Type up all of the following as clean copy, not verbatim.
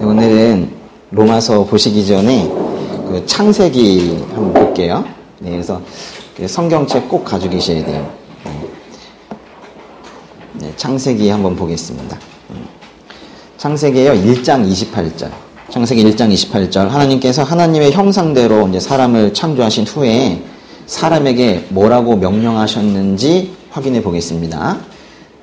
오늘은 로마서 보시기 전에 그 창세기 한번 볼게요. 네, 그래서 그 성경책 꼭 가지고 계셔야 돼요. 네, 창세기 한번 보겠습니다. 창세기에요, 1장 28절. 창세기 1장 28절. 하나님께서 하나님의 형상대로 이제 사람을 창조하신 후에 사람에게 뭐라고 명령하셨는지 확인해 보겠습니다.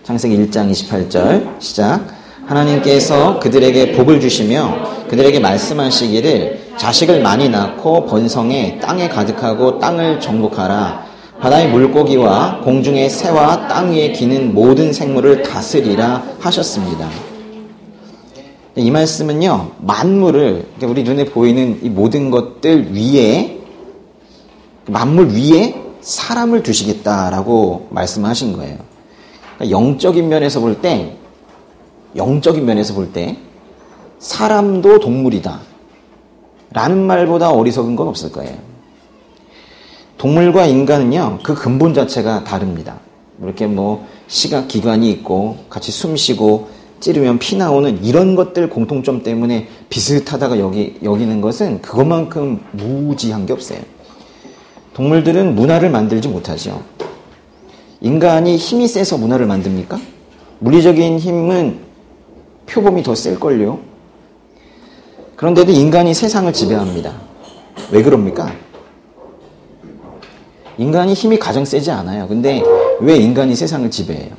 창세기 1장 28절 시작. 하나님께서 그들에게 복을 주시며 그들에게 말씀하시기를 자식을 많이 낳고 번성해 땅에 가득하고 땅을 정복하라. 바다의 물고기와 공중의 새와 땅 위에 기는 모든 생물을 다스리라 하셨습니다. 이 말씀은요, 만물을, 우리 눈에 보이는 이 모든 것들 위에, 만물 위에 사람을 두시겠다라고 말씀하신 거예요. 그러니까 영적인 면에서 볼 때 사람도 동물이다 라는 말보다 어리석은 건 없을 거예요. 동물과 인간은요, 그 근본 자체가 다릅니다. 이렇게 시각기관이 있고 같이 숨쉬고 찌르면 피 나오는 이런 것들 공통점 때문에 비슷하다가 여기는 것은 그것만큼 무지한 게 없어요. 동물들은 문화를 만들지 못하죠. 인간이 힘이 세서 문화를 만듭니까? 물리적인 힘은 표범이 더 셀걸요. 그런데도 인간이 세상을 지배합니다. 왜 그럽니까? 인간이 힘이 가장 세지 않아요. 근데 왜 인간이 세상을 지배해요?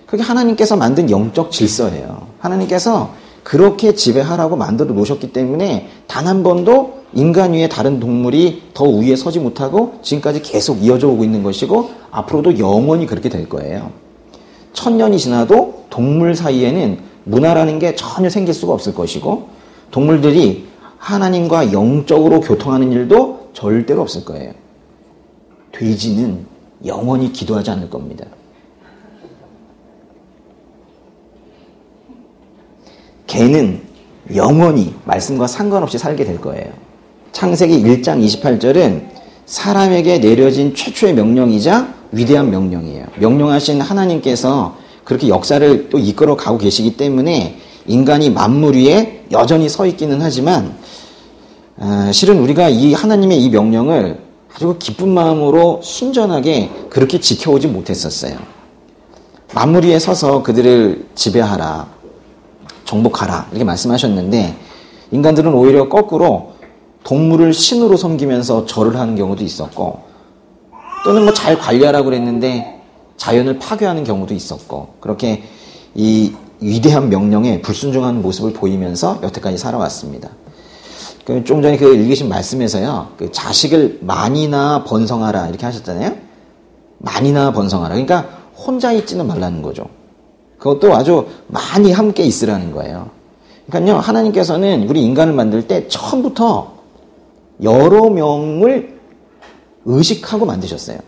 그게 하나님께서 만든 영적 질서예요. 하나님께서 그렇게 지배하라고 만들어 놓으셨기 때문에 단 한 번도 인간 위에 다른 동물이 더 위에 서지 못하고 지금까지 계속 이어져 오고 있는 것이고 앞으로도 영원히 그렇게 될 거예요. 1000년이 지나도 동물 사이에는 문화라는 게 전혀 생길 수가 없을 것이고 동물들이 하나님과 영적으로 교통하는 일도 절대로 없을 거예요. 돼지는 영원히 기도하지 않을 겁니다. 개는 영원히 말씀과 상관없이 살게 될 거예요. 창세기 1장 28절은 사람에게 내려진 최초의 명령이자 위대한 명령이에요. 명령하신 하나님께서 그렇게 역사를 또 이끌어 가고 계시기 때문에 인간이 만물 위에 여전히 서 있기는 하지만 실은 우리가 이 하나님의 이 명령을 아주 기쁜 마음으로 순전하게 그렇게 지켜오지 못했었어요. 만물 위에 서서 그들을 지배하라, 정복하라 이렇게 말씀하셨는데 인간들은 오히려 거꾸로 동물을 신으로 섬기면서 절을 하는 경우도 있었고 또는 잘 관리하라고 그랬는데 자연을 파괴하는 경우도 있었고 그렇게 이 위대한 명령에 불순종하는 모습을 보이면서 여태까지 살아왔습니다. 좀 전에 그 읽으신 말씀에서요, 그 자식을 많이나 번성하라 이렇게 하셨잖아요. 많이나 번성하라. 그러니까 혼자 있지는 말라는 거죠. 그것도 아주 많이 함께 있으라는 거예요. 그러니까요, 하나님께서는 우리 인간을 만들 때 처음부터 여러 명을 의식하고 만드셨어요.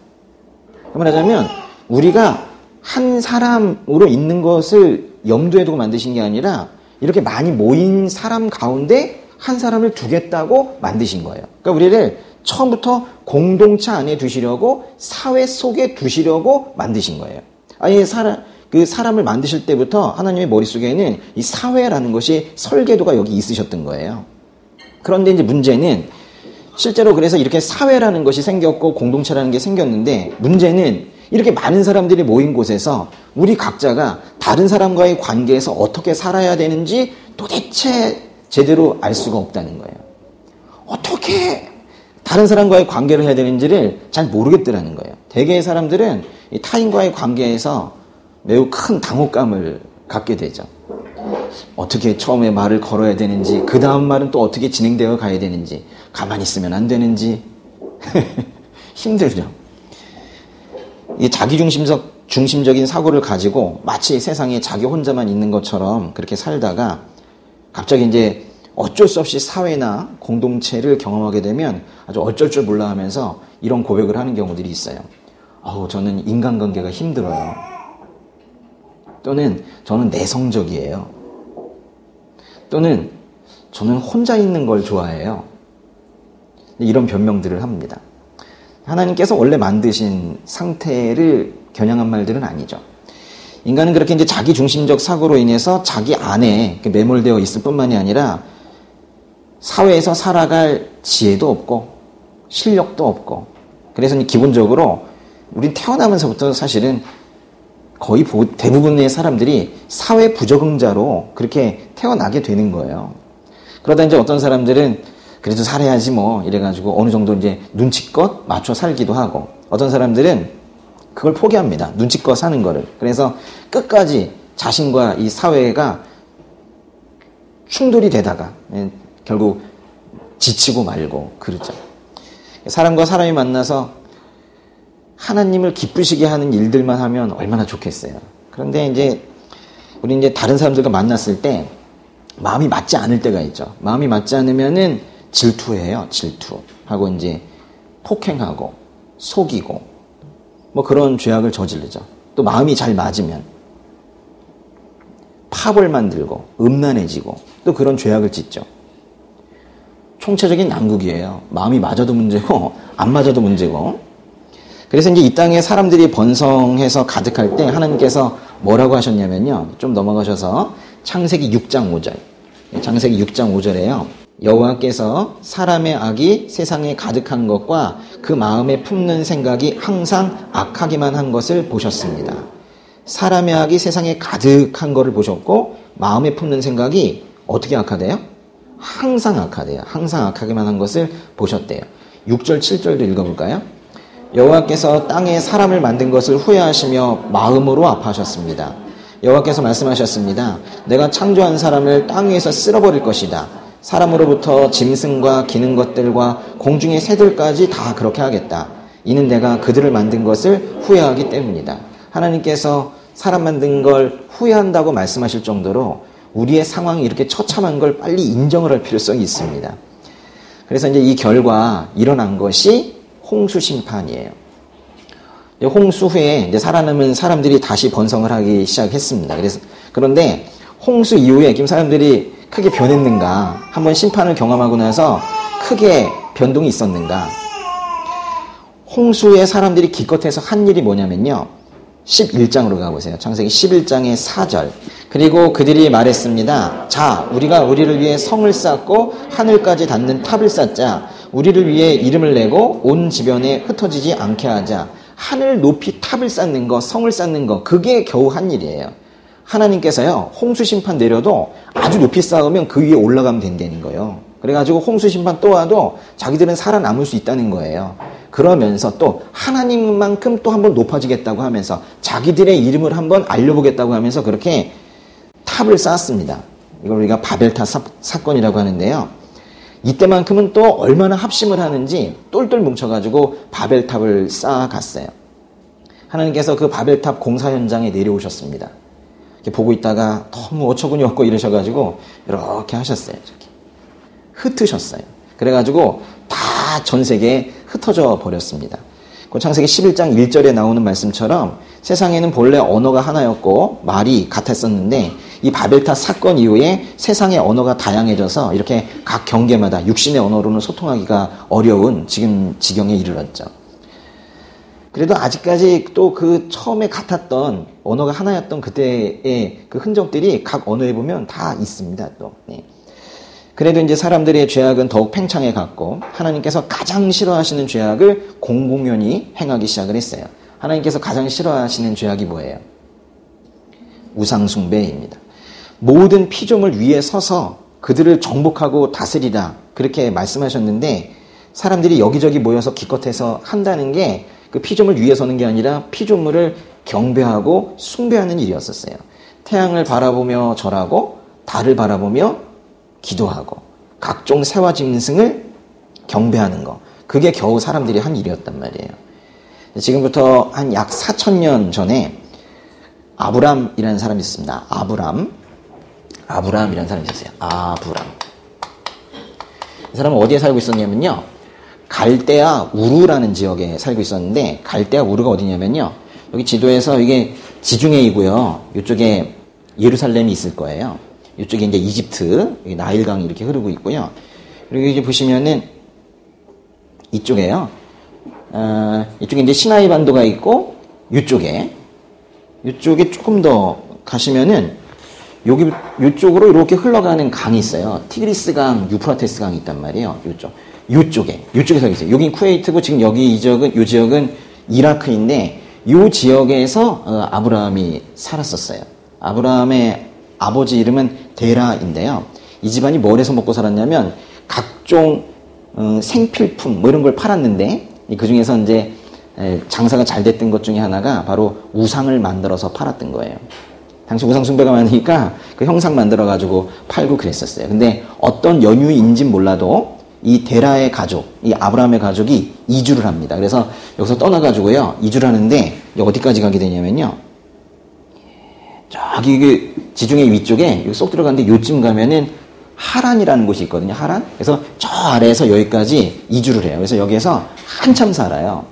말하자면 우리가 한 사람으로 있는 것을 염두에 두고 만드신 게 아니라 이렇게 많이 모인 사람 가운데 한 사람을 두겠다고 만드신 거예요. 그러니까 우리를 처음부터 공동체 안에 두시려고 사회 속에 두시려고 만드신 거예요. 아예 사람을 만드실 때부터 하나님의 머릿속에는 이 사회라는 것이 설계도가 여기 있으셨던 거예요. 그런데 이제 문제는 실제로 그래서 이렇게 사회라는 것이 생겼고 공동체라는 게 생겼는데 문제는 이렇게 많은 사람들이 모인 곳에서 우리 각자가 다른 사람과의 관계에서 어떻게 살아야 되는지 도대체 제대로 알 수가 없다는 거예요. 어떻게 다른 사람과의 관계를 해야 되는지를 잘 모르겠더라는 거예요. 대개의 사람들은 이 타인과의 관계에서 매우 큰 당혹감을 갖게 되죠. 어떻게 처음에 말을 걸어야 되는지, 그 다음 말은 또 어떻게 진행되어 가야 되는지, 가만히 있으면 안 되는지 힘들죠. 이 자기중심적인 사고를 가지고 마치 세상에 자기 혼자만 있는 것처럼 그렇게 살다가 갑자기 이제 어쩔 수 없이 사회나 공동체를 경험하게 되면 아주 어쩔 줄 몰라 하면서 이런 고백을 하는 경우들이 있어요. 저는 인간관계가 힘들어요. 또는 저는 내성적이에요. 또는 저는 혼자 있는 걸 좋아해요. 이런 변명들을 합니다. 하나님께서 원래 만드신 상태를 겨냥한 말들은 아니죠. 인간은 그렇게 이제 자기 중심적 사고로 인해서 자기 안에 매몰되어 있을 뿐만이 아니라 사회에서 살아갈 지혜도 없고 실력도 없고, 그래서 기본적으로 우린 태어나면서부터 사실은 거의 대부분의 사람들이 사회 부적응자로 그렇게 태어나게 되는 거예요. 그러다 이제 어떤 사람들은 그래도 살아야지 뭐 이래가지고 어느 정도 이제 눈치껏 맞춰 살기도 하고, 어떤 사람들은 그걸 포기합니다. 눈치껏 사는 거를. 그래서 끝까지 자신과 이 사회가 충돌이 되다가 결국 지치고 말고 그러죠. 사람과 사람이 만나서 하나님을 기쁘시게 하는 일들만 하면 얼마나 좋겠어요. 그런데 이제 우리 이제 다른 사람들과 만났을 때 마음이 맞지 않을 때가 있죠. 마음이 맞지 않으면은 질투해요. 질투하고 이제 폭행하고 속이고 뭐 그런 죄악을 저지르죠. 또 마음이 잘 맞으면 파벌 만들고 음란해지고 또 그런 죄악을 짓죠. 총체적인 난국이에요. 마음이 맞아도 문제고 안 맞아도 문제고. 그래서 이제 이 땅에 사람들이 번성해서 가득할 때 하나님께서 뭐라고 하셨냐면요. 좀 넘어가셔서 창세기 6장 5절. 창세기 6장 5절에요. 여호와께서 사람의 악이 세상에 가득한 것과 그 마음에 품는 생각이 항상 악하기만 한 것을 보셨습니다. 사람의 악이 세상에 가득한 것을 보셨고 마음에 품는 생각이 어떻게 악하대요? 항상 악하대요. 항상 악하기만 한 것을 보셨대요. 6절 7절도 읽어볼까요? 여호와께서 땅에 사람을 만든 것을 후회하시며 마음으로 아파하셨습니다. 여호와께서 말씀하셨습니다. 내가 창조한 사람을 땅 위에서 쓸어버릴 것이다. 사람으로부터 짐승과 기는 것들과 공중의 새들까지 다 그렇게 하겠다. 이는 내가 그들을 만든 것을 후회하기 때문이다. 하나님께서 사람 만든 걸 후회한다고 말씀하실 정도로 우리의 상황이 이렇게 처참한 걸 빨리 인정을 할 필요성이 있습니다. 그래서 이제 이 결과 일어난 것이 홍수 심판이에요. 홍수 후에 이제 살아남은 사람들이 다시 번성을 하기 시작했습니다. 그런데 홍수 이후에 지금 사람들이 크게 변했는가? 한번 심판을 경험하고 나서 크게 변동이 있었는가? 홍수에 사람들이 기껏해서 한 일이 뭐냐면요. 11장으로 가보세요. 창세기 11장의 4절. 그리고 그들이 말했습니다. 자, 우리가 우리를 위해 성을 쌓고 하늘까지 닿는 탑을 쌓자. 우리를 위해 이름을 내고 온 지변에 흩어지지 않게 하자. 하늘 높이 탑을 쌓는 거, 성을 쌓는 거, 그게 겨우 한 일이에요. 하나님께서요, 홍수 심판 내려도 아주 높이 쌓으면 그 위에 올라가면 된다는 거예요. 그래가지고 홍수 심판 또 와도 자기들은 살아남을 수 있다는 거예요. 그러면서 또 하나님만큼 또 한번 높아지겠다고 하면서 자기들의 이름을 한번 알려보겠다고 하면서 그렇게 탑을 쌓았습니다. 이걸 우리가 바벨탑 사건이라고 하는데요. 이때만큼은 또 얼마나 합심을 하는지 똘똘 뭉쳐가지고 바벨탑을 쌓아갔어요. 하나님께서 그 바벨탑 공사 현장에 내려오셨습니다. 이렇게 보고 있다가 너무 어처구니 없고 이러셔가지고 이렇게 하셨어요. 이렇게 흩으셨어요. 그래가지고 다 전 세계에 흩어져 버렸습니다. 그 창세기 11장 1절에 나오는 말씀처럼 세상에는 본래 언어가 하나였고 말이 같았었는데 이 바벨탑 사건 이후에 세상의 언어가 다양해져서 이렇게 각 경계마다 육신의 언어로는 소통하기가 어려운 지금 지경에 이르렀죠. 그래도 아직까지 또 그 처음에 같았던 언어가 하나였던 그때의 그 흔적들이 각 언어에 보면 다 있습니다. 또. 네. 그래도 이제 사람들의 죄악은 더욱 팽창해 갔고 하나님께서 가장 싫어하시는 죄악을 공공연히 행하기 시작을 했어요. 하나님께서 가장 싫어하시는 죄악이 뭐예요? 우상숭배입니다. 모든 피조물 위에 서서 그들을 정복하고 다스리라 그렇게 말씀하셨는데 사람들이 여기저기 모여서 기껏해서 한다는 게 그 피조물 위에 서는 게 아니라 피조물을 경배하고 숭배하는 일이었었어요. 태양을 바라보며 절하고 달을 바라보며 기도하고 각종 새와 짐승을 경배하는 거. 그게 겨우 사람들이 한 일이었단 말이에요. 지금부터 한 약 4,000년 전에 아브람이라는 사람이 있습니다. 아브람이라는 사람이 있었어요. 아브람. 이 사람은 어디에 살고 있었냐면요. 갈대아 우르라는 지역에 살고 있었는데 갈대아 우르가 어디냐면요. 여기 지도에서 이게 지중해이고요. 이쪽에 예루살렘이 있을 거예요. 이쪽에 이제 이집트, 나일강이 이렇게 흐르고 있고요. 그리고 이제 보시면은 이쪽에요. 이쪽에 이제 시나이 반도가 있고 이쪽에 이쪽에 조금 더 가시면은 여기 이쪽으로 이렇게 흘러가는 강이 있어요. 티그리스 강, 유프라테스 강이 있단 말이에요. 이쪽에 서 있어요. 여긴 쿠웨이트고 지금 여기 이 지역은 이라크인데 이 지역에서 아브라함이 살았었어요. 아브라함의 아버지 이름은 데라인데요. 이 집안이 뭘 해서 먹고 살았냐면 각종 생필품 뭐 이런 걸 팔았는데 그 중에서 이제 장사가 잘 됐던 것 중에 하나가 바로 우상을 만들어서 팔았던 거예요. 당시 우상 숭배가 많으니까 그 형상 만들어가지고 팔고 그랬었어요. 근데 어떤 연유인지는 몰라도 이 데라의 가족, 이 아브라함의 가족이 이주를 합니다. 그래서 여기서 떠나가지고요, 이주를 하는데 어디까지 가게 되냐면요, 저기 그 지중해 위쪽에 여기 쏙 들어가는데 요쯤 가면은 하란이라는 곳이 있거든요. 하란. 그래서 저 아래에서 여기까지 이주를 해요. 그래서 여기에서 한참 살아요.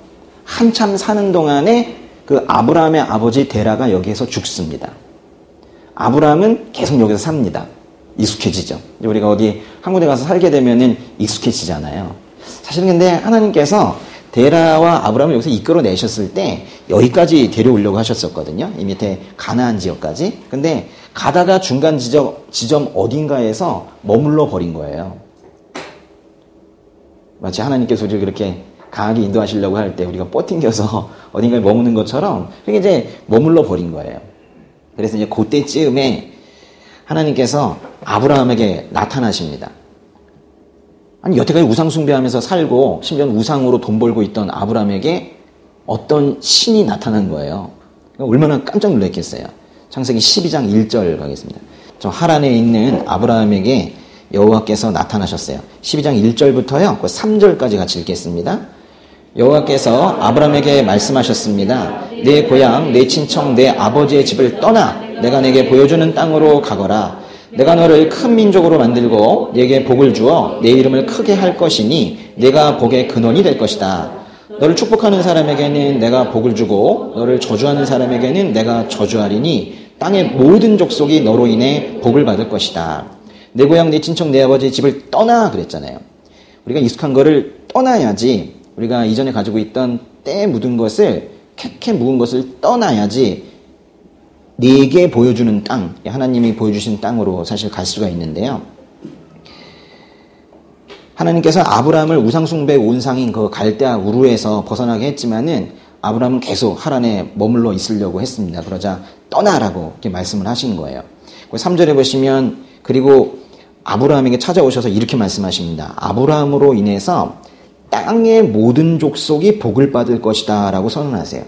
한참 사는 동안에 그 아브라함의 아버지 데라가 여기에서 죽습니다. 아브라함은 계속 여기서 삽니다. 익숙해지죠. 우리가 어디 한 군데 가서 살게 되면은 익숙해지잖아요. 사실은 근데 하나님께서 데라와 아브라함을 여기서 이끌어내셨을 때 여기까지 데려오려고 하셨었거든요. 이 밑에 가나안 지역까지. 근데 가다가 중간 지점 어딘가에서 머물러 버린 거예요. 마치 하나님께서 우리를 그렇게 강하게 인도하시려고 할 때 우리가 뻗팅겨서 어딘가에 머무는 것처럼 그게 이제 머물러 버린 거예요. 그래서 이제 그때쯤에 하나님께서 아브라함에게 나타나십니다. 아니, 여태까지 우상 숭배하면서 살고 심지어는 우상으로 돈 벌고 있던 아브라함에게 어떤 신이 나타난 거예요. 얼마나 깜짝 놀랐겠어요. 창세기 12장 1절 가겠습니다. 저 하란에 있는 아브라함에게 여호와께서 나타나셨어요. 12장 1절부터요. 3절까지 같이 읽겠습니다. 여호와께서 아브라함에게 말씀하셨습니다. 내 고향, 내 친척, 내 아버지의 집을 떠나 내가 내게 보여주는 땅으로 가거라. 내가 너를 큰 민족으로 만들고 내게 복을 주어 내 이름을 크게 할 것이니 내가 복의 근원이 될 것이다. 너를 축복하는 사람에게는 내가 복을 주고 너를 저주하는 사람에게는 내가 저주하리니 땅의 모든 족속이 너로 인해 복을 받을 것이다. 내 고향, 내 친척, 내 아버지의 집을 떠나 그랬잖아요. 우리가 익숙한 거를 떠나야지, 우리가 이전에 가지고 있던 때 묻은 것을, 캐캐 묵은 것을 떠나야지 내게 보여주는 땅, 하나님이 보여주신 땅으로 사실 갈 수가 있는데요. 하나님께서 아브라함을 우상숭배 온상인 그 갈대아 우르에서 벗어나게 했지만은 아브라함은 계속 하란에 머물러 있으려고 했습니다. 그러자 떠나라고 이렇게 말씀을 하신 거예요. 3절에 보시면 그리고 아브라함에게 찾아오셔서 이렇게 말씀하십니다. 아브라함으로 인해서 땅의 모든 족속이 복을 받을 것이다 라고 선언하세요.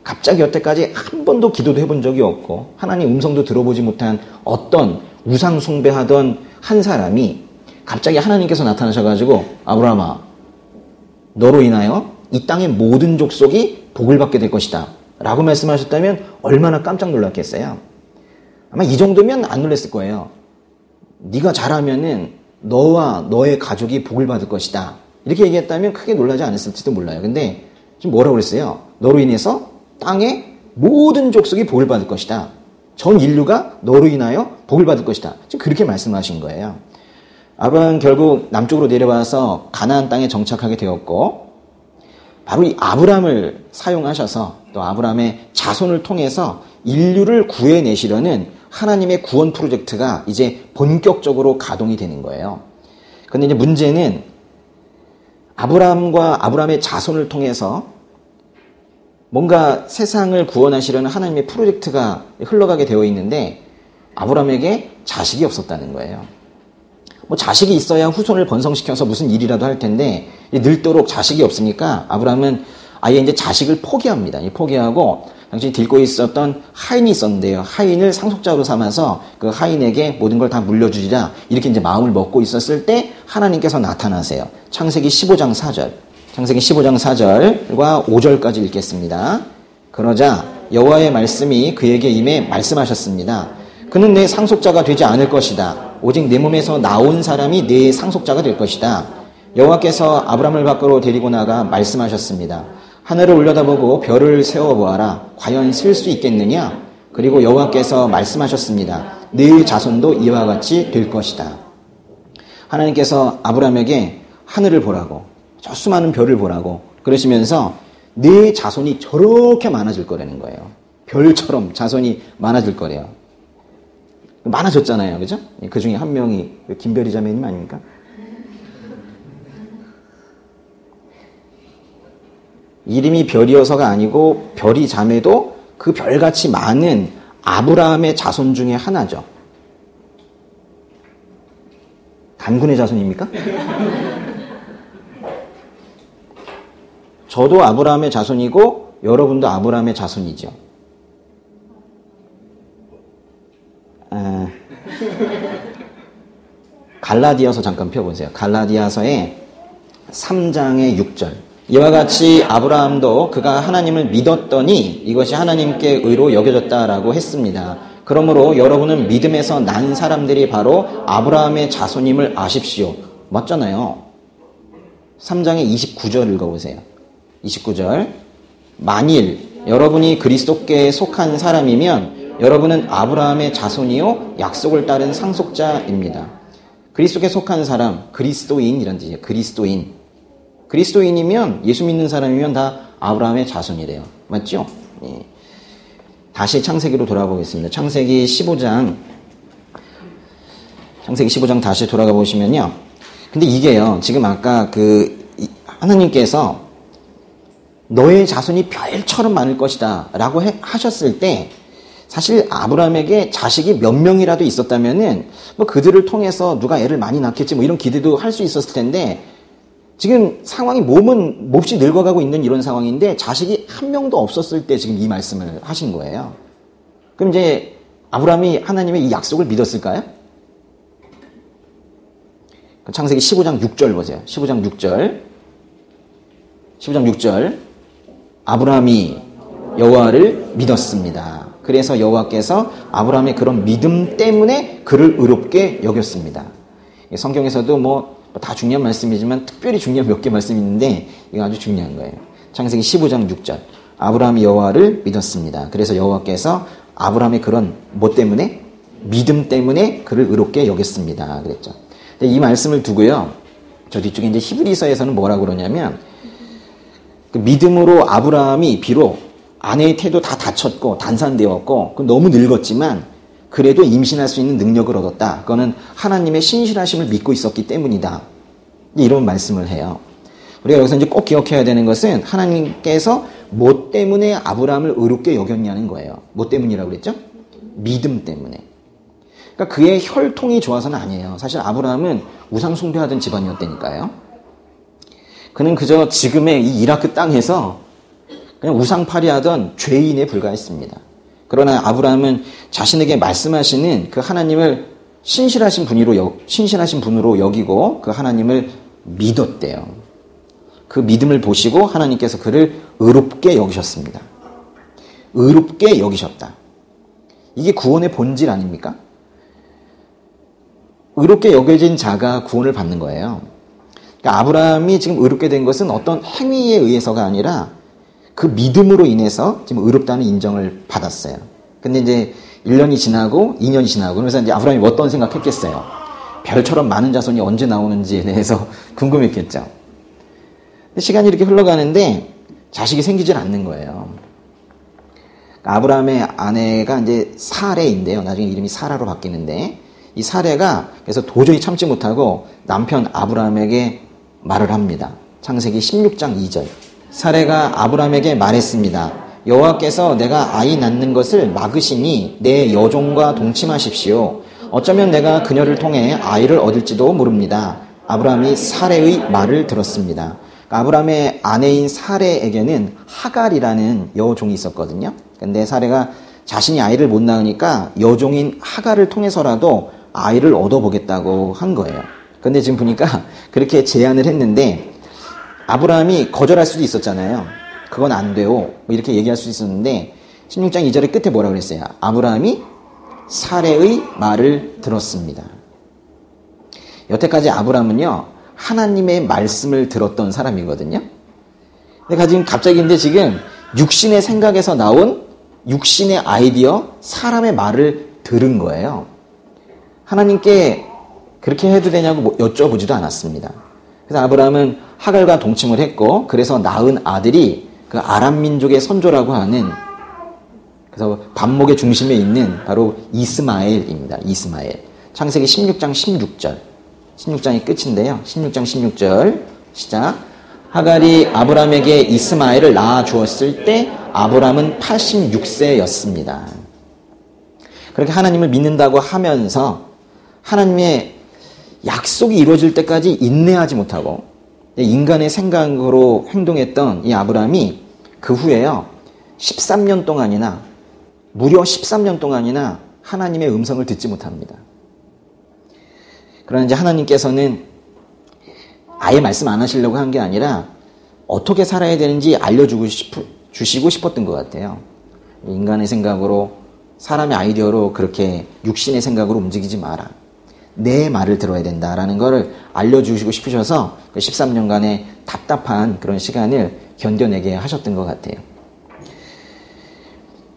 갑자기 여태까지 한 번도 기도도 해본 적이 없고 하나님 음성도 들어보지 못한 어떤 우상 숭배하던 한 사람이 갑자기 하나님께서 나타나셔가지고 아브라함아, 너로 인하여 이 땅의 모든 족속이 복을 받게 될 것이다 라고 말씀하셨다면 얼마나 깜짝 놀랐겠어요. 아마 이 정도면 안 놀랐을 거예요. 네가 잘하면은 너와 너의 가족이 복을 받을 것이다 이렇게 얘기했다면 크게 놀라지 않았을지도 몰라요. 근데 지금 뭐라고 그랬어요? 너로 인해서 땅의 모든 족속이 복을 받을 것이다. 전 인류가 너로 인하여 복을 받을 것이다. 지금 그렇게 말씀하신 거예요. 아브라함은 결국 남쪽으로 내려와서 가나안 땅에 정착하게 되었고 바로 이 아브라함을 사용하셔서 또 아브라함의 자손을 통해서 인류를 구해내시려는 하나님의 구원 프로젝트가 이제 본격적으로 가동이 되는 거예요. 그런데 이제 문제는 아브라함과 아브라함의 자손을 통해서 뭔가 세상을 구원하시려는 하나님의 프로젝트가 흘러가게 되어 있는데 아브라함에게 자식이 없었다는 거예요. 뭐 자식이 있어야 후손을 번성시켜서 무슨 일이라도 할 텐데 늙도록 자식이 없으니까 아브라함은 아예 이제 자식을 포기합니다. 포기하고 당시 딜고 있었던 하인이 있었는데요. 하인을 상속자로 삼아서 그 하인에게 모든 걸 다 물려주리라 이렇게 이제 마음을 먹고 있었을 때 하나님께서 나타나세요. 창세기 15장 4절. 창세기 15장 4절과 5절까지 읽겠습니다. 그러자 여호와의 말씀이 그에게 임해 말씀하셨습니다. 그는 내 상속자가 되지 않을 것이다. 오직 내 몸에서 나온 사람이 내 상속자가 될 것이다. 여호와께서 아브라함을 밖으로 데리고 나가 말씀하셨습니다. 하늘을 올려다보고 별을 세워보아라. 과연 쓸 수 있겠느냐? 그리고 여호와께서 말씀하셨습니다. 네 자손도 이와 같이 될 것이다. 하나님께서 아브라함에게 하늘을 보라고, 저 수많은 별을 보라고 그러시면서 네 자손이 저렇게 많아질 거라는 거예요. 별처럼 자손이 많아질 거래요. 많아졌잖아요. 그죠? 그 중에 한 명이 김별이 자매님 아닙니까? 이름이 별이어서가 아니고 별이 자매도 그 별같이 많은 아브라함의 자손 중에 하나죠. 단군의 자손입니까? 저도 아브라함의 자손이고 여러분도 아브라함의 자손이죠. 갈라디아서 잠깐 펴보세요. 갈라디아서의 3장의 6절. 이와 같이 아브라함도 그가 하나님을 믿었더니 이것이 하나님께 의로 여겨졌다라고 했습니다. 그러므로 여러분은 믿음에서 난 사람들이 바로 아브라함의 자손임을 아십시오. 맞잖아요. 3장의 29절 읽어보세요. 29절. 만일 여러분이 그리스도께 속한 사람이면 여러분은 아브라함의 자손이요 약속을 따른 상속자입니다. 그리스도께 속한 사람, 그리스도인이란 뜻이에요. 그리스도인이면 예수 믿는 사람이면 다 아브라함의 자손이래요. 맞죠? 예. 다시 창세기로 돌아보겠습니다. 창세기 15장 다시 돌아가 보시면요. 근데 이게요. 지금 아까 하나님께서 너의 자손이 별처럼 많을 것이다 라고 하셨을 때 사실 아브라함에게 자식이 몇 명이라도 있었다면은 뭐 그들을 통해서 누가 애를 많이 낳겠지 뭐 이런 기대도 할 수 있었을 텐데 지금 상황이 몸은 몹시 늙어가고 있는 이런 상황인데 자식이 한 명도 없었을 때 지금 이 말씀을 하신 거예요. 그럼 이제 아브라함이 하나님의 이 약속을 믿었을까요? 창세기 15장 6절 보세요. 15장 6절. 아브라함이 여호와를 믿었습니다. 그래서 여호와께서 아브라함의 그런 믿음 때문에 그를 의롭게 여겼습니다. 성경에서도 뭐 다 중요한 말씀이지만 특별히 중요한 몇 개 말씀이 있는데 이거 아주 중요한 거예요. 창세기 15장 6절. 아브라함이 여호와를 믿었습니다. 그래서 여호와께서 아브라함의 그런 뭐 때문에? 믿음 때문에 그를 의롭게 여겼습니다. 그랬죠. 이 말씀을 두고요. 저 뒤쪽에 이제 히브리서에서는 뭐라고 그러냐면 그 믿음으로 아브라함이 비록 아내의 태도 다 다쳤고 단산되었고 너무 늙었지만 그래도 임신할 수 있는 능력을 얻었다. 그거는 하나님의 신실하심을 믿고 있었기 때문이다. 이런 말씀을 해요. 우리가 여기서 이제 꼭 기억해야 되는 것은 하나님께서 뭐 때문에 아브라함을 의롭게 여겼냐는 거예요. 뭐 때문이라고 그랬죠? 믿음 때문에. 그러니까 그의 혈통이 좋아서는 아니에요. 사실 아브라함은 우상 숭배하던 집안이었다니까요. 그는 그저 지금의 이 이라크 땅에서 그냥 우상팔이 하던 죄인에 불과했습니다. 그러나 아브라함은 자신에게 말씀하시는 그 하나님을 신실하신 분으로 여기고 그 하나님을 믿었대요. 그 믿음을 보시고 하나님께서 그를 의롭게 여기셨습니다. 의롭게 여기셨다. 이게 구원의 본질 아닙니까? 의롭게 여겨진 자가 구원을 받는 거예요. 그러니까 아브라함이 지금 의롭게 된 것은 어떤 행위에 의해서가 아니라 그 믿음으로 인해서 지금 의롭다는 인정을 받았어요. 근데 이제 1년이 지나고 2년이 지나고 그래서 이제 아브라함이 어떤 생각했겠어요? 별처럼 많은 자손이 언제 나오는지에 대해서 궁금했겠죠. 시간이 이렇게 흘러가는데 자식이 생기질 않는 거예요. 아브라함의 아내가 이제 사레인데요. 나중에 이름이 사라로 바뀌는데 이 사레가 그래서 도저히 참지 못하고 남편 아브라함에게 말을 합니다. 창세기 16장 2절. 사레가 아브라함에게 말했습니다. 여호와께서 내가 아이 낳는 것을 막으시니 내 여종과 동침하십시오. 어쩌면 내가 그녀를 통해 아이를 얻을지도 모릅니다. 아브라함이 사레의 말을 들었습니다. 아브라함의 아내인 사레에게는 하갈이라는 여종이 있었거든요. 근데 사레가 자신이 아이를 못 낳으니까 여종인 하갈을 통해서라도 아이를 얻어보겠다고 한 거예요. 근데 지금 보니까 그렇게 제안을 했는데 아브라함이 거절할 수도 있었잖아요. 그건 안 돼요. 뭐 이렇게 얘기할 수 있었는데 16장 2절의 끝에 뭐라고 그랬어요? 아브라함이 사레의 말을 들었습니다. 여태까지 아브라함은요. 하나님의 말씀을 들었던 사람이거든요. 근데 지금 갑자기 근데 지금 육신의 생각에서 나온 육신의 아이디어, 사람의 말을 들은 거예요. 하나님께 그렇게 해도 되냐고 뭐 여쭤보지도 않았습니다. 그래서 아브라함은 하갈과 동침을 했고 그래서 낳은 아들이 그 아람 민족의 선조라고 하는 그래서 반목의 중심에 있는 바로 이스마엘입니다. 이스마엘. 창세기 16장 16절. 16장이 끝인데요. 16장 16절 시작. 하갈이 아브람에게 이스마엘을 낳아 주었을 때 아브람은 86세였습니다. 그렇게 하나님을 믿는다고 하면서 하나님의 약속이 이루어질 때까지 인내하지 못하고 인간의 생각으로 행동했던 이 아브람이 그 후에요. 13년 동안이나 무려 13년 동안이나 하나님의 음성을 듣지 못합니다. 그러나 이제 하나님께서는 아예 말씀 안 하시려고 한 게 아니라 어떻게 살아야 되는지 주시고 싶었던 것 같아요. 인간의 생각으로 사람의 아이디어로 그렇게 육신의 생각으로 움직이지 마라. 내 말을 들어야 된다라는 것을 알려주시고 싶으셔서 13년간의 답답한 그런 시간을 견뎌내게 하셨던 것 같아요.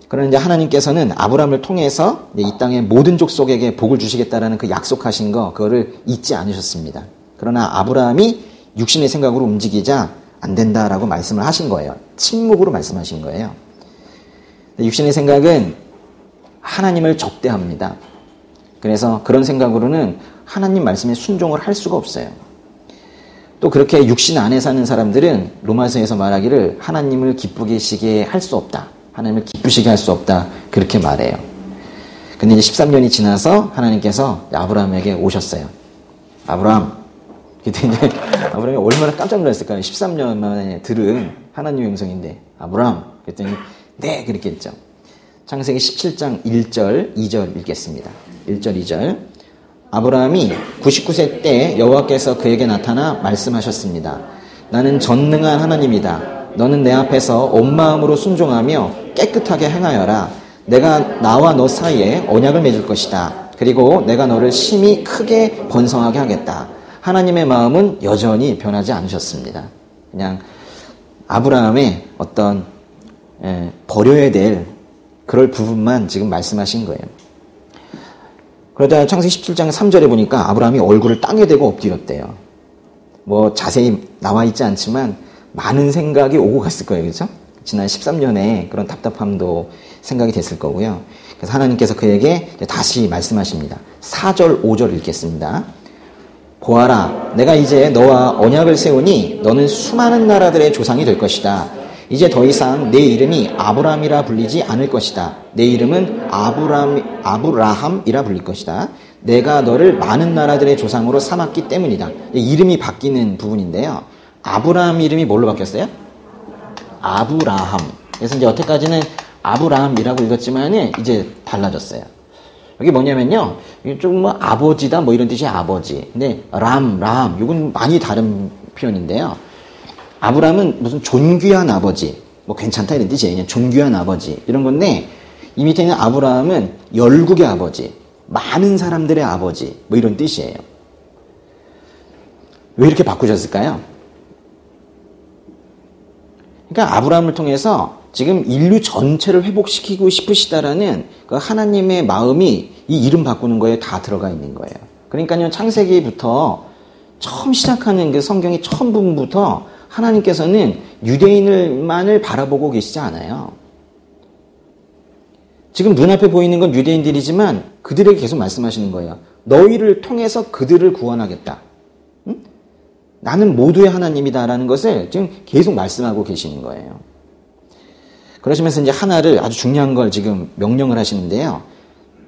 그러나 이제 하나님께서는 아브람을 통해서 이 땅의 모든 족속에게 복을 주시겠다라는 그 약속하신 거, 그거를 잊지 않으셨습니다. 그러나 아브람이 육신의 생각으로 움직이자 안 된다라고 말씀을 하신 거예요. 침묵으로 말씀하신 거예요. 육신의 생각은 하나님을 적대합니다. 그래서 그런 생각으로는 하나님 말씀에 순종을 할 수가 없어요. 또 그렇게 육신 안에 사는 사람들은 로마서에서 말하기를 하나님을 기쁘게 할 수 없다. 하나님을 기쁘시게 할 수 없다. 그렇게 말해요. 근데 이제 13년이 지나서 하나님께서 아브라함에게 오셨어요. 아브라함. 그때 이제 아브라함이 얼마나 깜짝 놀랐을까요? 13년 만에 들은 하나님의 음성인데, 아브라함. 그랬더니, 네, 그렇게 했죠. 창세기 17장 1절, 2절 읽겠습니다. 1절, 2절. 아브라함이 99세 때 여호와께서 그에게 나타나 말씀하셨습니다. 나는 전능한 하나님이다. 너는 내 앞에서 온 마음으로 순종하며 깨끗하게 행하여라. 내가 나와 너 사이에 언약을 맺을 것이다. 그리고 내가 너를 심히 크게 번성하게 하겠다. 하나님의 마음은 여전히 변하지 않으셨습니다. 그냥 아브라함의 어떤 버려야 될 그럴 부분만 지금 말씀하신 거예요. 그러자 창세기 17장 3절에 보니까 아브라함이 얼굴을 땅에 대고 엎드렸대요. 뭐 자세히 나와 있지 않지만 많은 생각이 오고 갔을 거예요. 그렇죠? 지난 13년의 그런 답답함도 생각이 됐을 거고요. 그래서 하나님께서 그에게 다시 말씀하십니다. 4절, 5절 읽겠습니다. 보아라, 내가 이제 너와 언약을 세우니 너는 수많은 나라들의 조상이 될 것이다. 이제 더 이상 내 이름이 아브람이라 불리지 않을 것이다. 내 이름은 아브라함이라 불릴 것이다. 내가 너를 많은 나라들의 조상으로 삼았기 때문이다. 이름이 바뀌는 부분인데요. 아브라함 이름이 뭘로 바뀌었어요? 아브라함. 그래서 이제 여태까지는 아브라함이라고 읽었지만은 이제 달라졌어요. 여기 뭐냐면요. 좀 뭐 아버지다 뭐 이런 뜻이 아버지. 근데 람, 이건 많이 다른 표현인데요. 아브라함은 무슨 존귀한 아버지, 뭐 괜찮다 이런 뜻이에요. 그냥 존귀한 아버지 이런 건데 이 밑에 있는 아브라함은 열국의 아버지, 많은 사람들의 아버지 뭐 이런 뜻이에요. 왜 이렇게 바꾸셨을까요? 그러니까 아브라함을 통해서 지금 인류 전체를 회복시키고 싶으시다라는 그 하나님의 마음이 이 이름 바꾸는 거에 다 들어가 있는 거예요. 그러니까요, 창세기부터 처음 시작하는 그 성경의 처음 부분부터 하나님께서는 유대인만을 바라보고 계시지 않아요. 지금 눈앞에 보이는 건 유대인들이지만 그들에게 계속 말씀하시는 거예요. 너희를 통해서 그들을 구원하겠다. 응? 나는 모두의 하나님이다라는 것을 지금 계속 말씀하고 계시는 거예요. 그러시면서 이제 하나를 아주 중요한 걸 지금 명령을 하시는데요.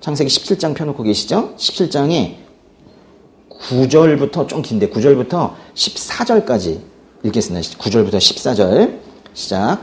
창세기 17장 펴놓고 계시죠? 17장에 9절부터 좀 긴데 9절부터 14절까지 읽겠습니다. 9절부터 14절 시작.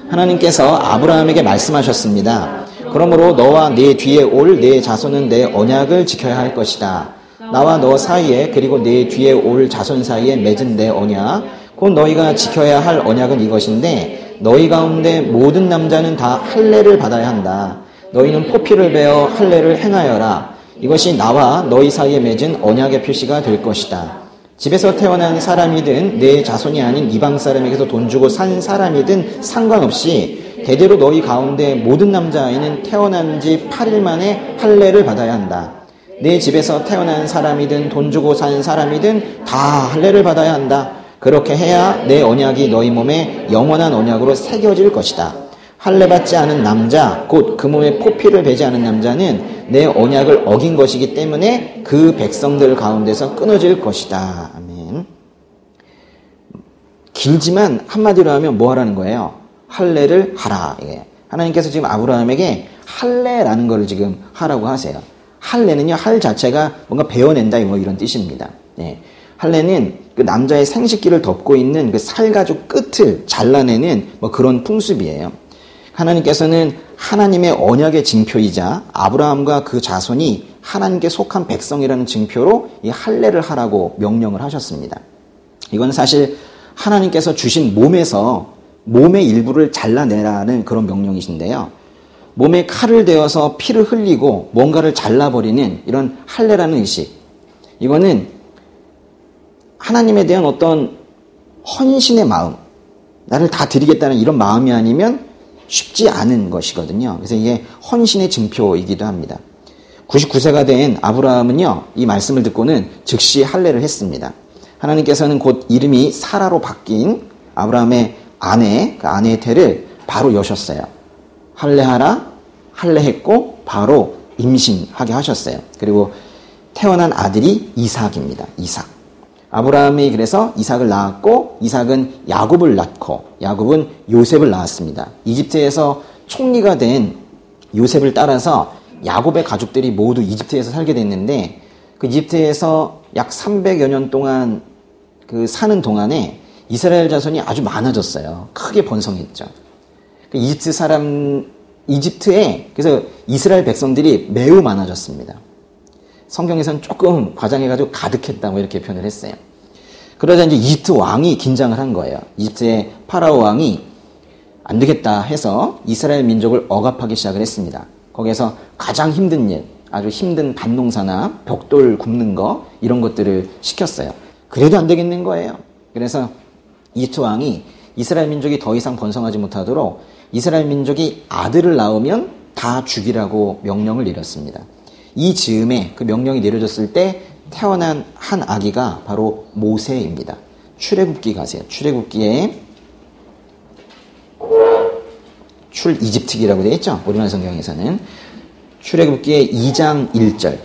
하나님께서 아브라함에게 말씀하셨습니다. 그러므로 너와 내 뒤에 올 내 자손은 내 언약을 지켜야 할 것이다. 나와 너 사이에 그리고 내 뒤에 올 자손 사이에 맺은 내 언약 곧 너희가 지켜야 할 언약은 이것인데 너희 가운데 모든 남자는 다 할례를 받아야 한다. 너희는 포피를 베어 할례를 행하여라. 이것이 나와 너희 사이에 맺은 언약의 표시가 될 것이다. 집에서 태어난 사람이든 내 자손이 아닌 이방 사람에게서 돈 주고 산 사람이든 상관없이 대대로 너희 가운데 모든 남자아이는 태어난 지 8일 만에 할례를 받아야 한다. 내 집에서 태어난 사람이든 돈 주고 산 사람이든 다 할례를 받아야 한다. 그렇게 해야 내 언약이 너희 몸에 영원한 언약으로 새겨질 것이다. 할례받지 않은 남자 곧 그 몸에 포피를 베지 않은 남자는 내 언약을 어긴 것이기 때문에 그 백성들 가운데서 끊어질 것이다. 아멘. 길지만 한마디로 하면 뭐 하라는 거예요? 할례를 하라. 예. 하나님께서 지금 아브라함에게 할례라는 걸 지금 하라고 하세요. 할례는요, 할 자체가 뭔가 베어낸다 뭐 이런 뜻입니다. 예. 할례는 그 남자의 생식기를 덮고 있는 그 살가죽 끝을 잘라내는 뭐 그런 풍습이에요. 하나님께서는 하나님의 언약의 징표이자 아브라함과 그 자손이 하나님께 속한 백성이라는 징표로 이 할례를 하라고 명령을 하셨습니다. 이건 사실 하나님께서 주신 몸에서 몸의 일부를 잘라내라는 그런 명령이신데요. 몸에 칼을 대어서 피를 흘리고 뭔가를 잘라버리는 이런 할례라는 의식. 이거는 하나님에 대한 어떤 헌신의 마음, 나를 다 드리겠다는 이런 마음이 아니면 쉽지 않은 것이거든요. 그래서 이게 헌신의 징표이기도 합니다. 99세가 된 아브라함은요, 이 말씀을 듣고는 즉시 할례를 했습니다. 하나님께서는 곧 이름이 사라로 바뀐 아브라함의 아내, 그 아내의 태를 바로 여셨어요. 할례하라, 할례했고 바로 임신하게 하셨어요. 그리고 태어난 아들이 이삭입니다. 이삭. 아브라함이 그래서 이삭을 낳았고 이삭은 야곱을 낳고 야곱은 요셉을 낳았습니다. 이집트에서 총리가 된 요셉을 따라서 야곱의 가족들이 모두 이집트에서 살게 됐는데 그 이집트에서 약 300여 년 동안 그 사는 동안에 이스라엘 자손이 아주 많아졌어요. 크게 번성했죠. 그 이집트에 그래서 이스라엘 백성들이 매우 많아졌습니다. 성경에서는 조금 과장해가지고 가득했다 뭐 이렇게 표현을 했어요. 그러자 이제 이집트 왕이 긴장을 한 거예요. 이집트의 파라오 왕이 안 되겠다 해서 이스라엘 민족을 억압하기 시작을 했습니다. 거기에서 가장 힘든 일, 아주 힘든 밭농사나 벽돌 굽는 거 이런 것들을 시켰어요. 그래도 안 되겠는 거예요. 그래서 이집트 왕이 이스라엘 민족이 더 이상 번성하지 못하도록 이스라엘 민족이 아들을 낳으면 다 죽이라고 명령을 내렸습니다. 이 즈음에 그 명령이 내려졌을 때 태어난 한 아기가 바로 모세입니다. 출애굽기 가세요. 출애굽기에 출이집트기라고 되어 있죠. 우리나라 성경에서는 출애굽기의 2장 1절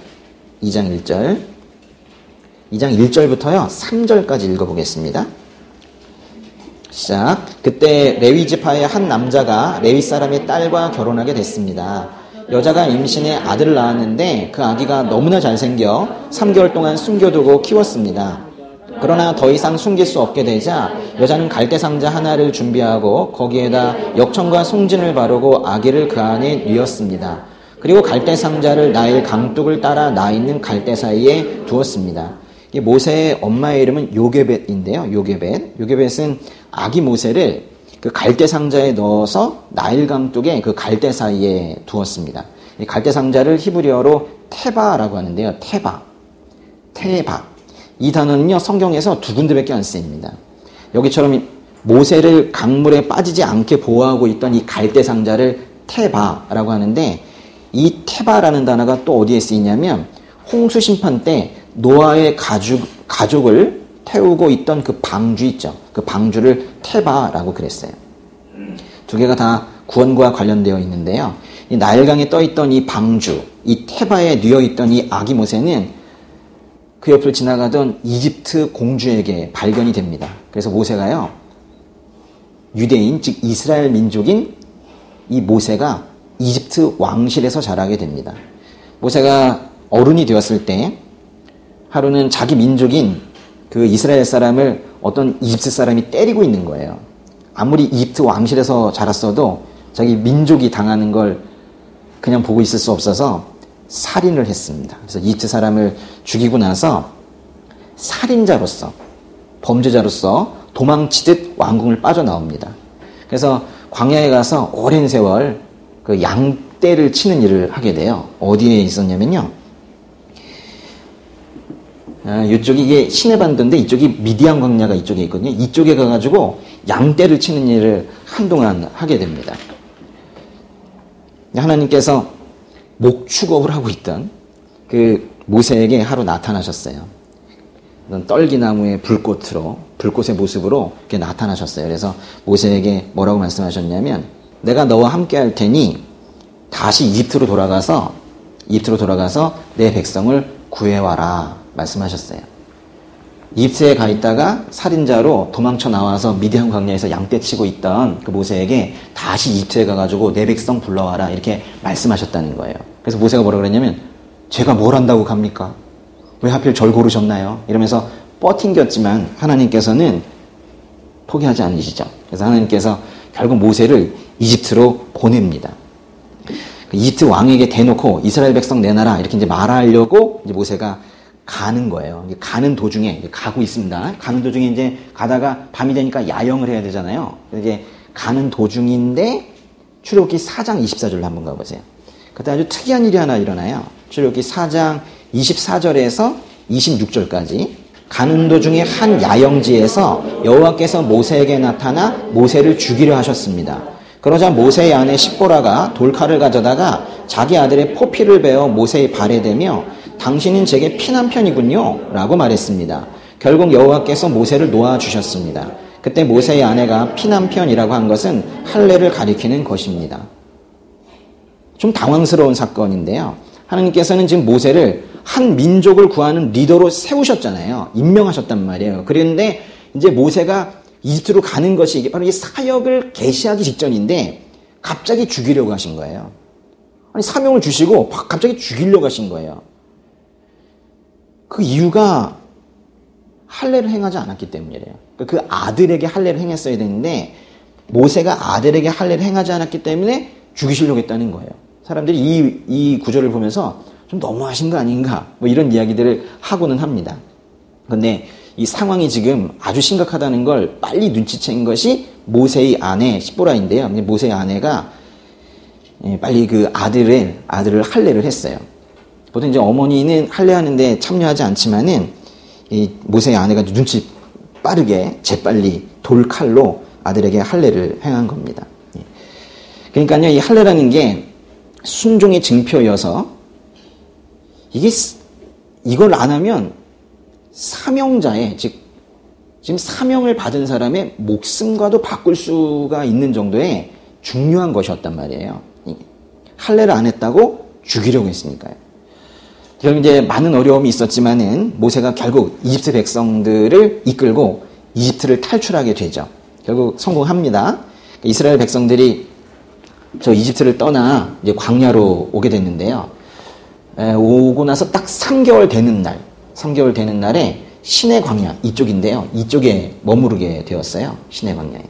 2장 1절부터요 3절까지 읽어보겠습니다. 시작. 그때 레위 지파의 한 남자가 레위 사람의 딸과 결혼하게 됐습니다. 여자가 임신해 아들을 낳았는데 그 아기가 너무나 잘생겨 3개월 동안 숨겨두고 키웠습니다. 그러나 더 이상 숨길 수 없게 되자 여자는 갈대 상자 하나를 준비하고 거기에다 역청과 송진을 바르고 아기를 그 안에 뉘었습니다. 그리고 갈대 상자를 나일 강둑을 따라 나 있는 갈대 사이에 두었습니다. 모세의 엄마의 이름은 요게벳인데요. 요게벳은 아기 모세를 그 갈대 상자에 넣어서 나일 강둑의 그 갈대 사이에 두었습니다. 이 갈대 상자를 히브리어로 테바라고 하는데요. 테바. 이 단어는요, 성경에서 두 군데밖에 안 쓰입니다. 여기처럼 모세를 강물에 빠지지 않게 보호하고 있던 이 갈대 상자를 테바라고 하는데, 이 테바라는 단어가 또 어디에 쓰이냐면 홍수 심판 때 노아의 가족을 태우고 있던 그 방주 있죠. 그 방주를 테바라고 그랬어요. 두 개가 다 구원과 관련되어 있는데요. 이 나일강에 떠있던 이 방주, 이 테바에 뉘어있던 이 아기 모세는 그 옆을 지나가던 이집트 공주에게 발견이 됩니다. 그래서 모세가요, 유대인, 즉 이스라엘 민족인 이 모세가 이집트 왕실에서 자라게 됩니다. 모세가 어른이 되었을 때 하루는 자기 민족인 그 이스라엘 사람을 어떤 이집트 사람이 때리고 있는 거예요. 아무리 이집트 왕실에서 자랐어도 자기 민족이 당하는 걸 그냥 보고 있을 수 없어서 살인을 했습니다. 그래서 이집트 사람을 죽이고 나서 살인자로서, 범죄자로서 도망치듯 왕궁을 빠져나옵니다. 그래서 광야에 가서 오랜 세월 그 양떼를 치는 일을 하게 돼요. 어디에 있었냐면요, 이쪽이 이게 시내반도인데 이쪽이 미디안 광야가 이쪽에 있거든요. 이쪽에 가가지고 양떼를 치는 일을 한동안 하게 됩니다. 하나님께서 목축업을 하고 있던 그 모세에게 하루 나타나셨어요. 떨기나무의 불꽃의 모습으로 이렇게 나타나셨어요. 그래서 모세에게 뭐라고 말씀하셨냐면, 내가 너와 함께 할 테니 다시 이집트로 돌아가서 내 백성을 구해와라 말씀하셨어요. 이집트에 가 있다가 살인자로 도망쳐 나와서 미디안 광야에서 양떼치고 있던 그 모세에게 다시 이집트에 가가지고 내 백성 불러와라 이렇게 말씀하셨다는 거예요. 그래서 모세가 뭐라 그랬냐면 제가 뭘 한다고 갑니까? 왜 하필 절 고르셨나요? 이러면서 뻗팅겼지만 하나님께서는 포기하지 않으시죠. 그래서 하나님께서 결국 모세를 이집트로 보냅니다. 이집트 왕에게 대놓고 이스라엘 백성 내놔라 이렇게 이제 말하려고 이제 모세가 가는 거예요. 가는 도중에 가고 있습니다. 가는 도중에 이제 가다가 밤이 되니까 야영을 해야 되잖아요. 이제 가는 도중인데 출애굽기 4장 24절로 한번 가보세요. 그때 아주 특이한 일이 하나 일어나요. 출애굽기 4장 24절에서 26절까지 가는 도중에 한 야영지에서 여호와께서 모세에게 나타나 모세를 죽이려 하셨습니다. 그러자 모세의 아내 십보라가 돌칼을 가져다가 자기 아들의 포피를 베어 모세의 발에 대며 당신은 제게 피난편이군요 라고 말했습니다. 결국 여호와께서 모세를 놓아주셨습니다. 그때 모세의 아내가 피난편이라고 한 것은 할례를 가리키는 것입니다. 좀 당황스러운 사건인데요. 하나님께서는 지금 모세를 한 민족을 구하는 리더로 세우셨잖아요. 임명하셨단 말이에요. 그런데 이제 모세가 이집트로 가는 것이 이게 바로 이 사역을 개시하기 직전인데 갑자기 죽이려고 하신 거예요. 아니 사명을 주시고 갑자기 죽이려고 하신 거예요. 그 이유가 할례를 행하지 않았기 때문이래요. 그 아들에게 할례를 행했어야 되는데 모세가 아들에게 할례를 행하지 않았기 때문에 죽이시려고 했다는 거예요. 사람들이 이 구절을 보면서 좀 너무하신 거 아닌가 뭐 이런 이야기들을 하고는 합니다. 그런데 이 상황이 지금 아주 심각하다는 걸 빨리 눈치챈 것이 모세의 아내 십보라인데요. 모세의 아내가 빨리 그 아들을 할례를 했어요. 보통 이제 어머니는 할례하는데 참여하지 않지만은 이 모세의 아내가 눈치 빠르게 재빨리 돌칼로 아들에게 할례를 행한 겁니다. 그러니까요, 이 할례라는 게 순종의 증표여서 이걸 안 하면 사명자의 즉 지금 사명을 받은 사람의 목숨과도 바꿀 수가 있는 정도의 중요한 것이었단 말이에요. 할례를 안 했다고 죽이려고 했으니까요. 결국 이제 많은 어려움이 있었지만은 모세가 결국 이집트 백성들을 이끌고 이집트를 탈출하게 되죠. 결국 성공합니다. 이스라엘 백성들이 저 이집트를 떠나 이제 광야로 오게 됐는데요. 오고 나서 딱 3개월 되는 날에 시내 광야 이쪽인데요. 이쪽에 머무르게 되었어요. 시내 광야에.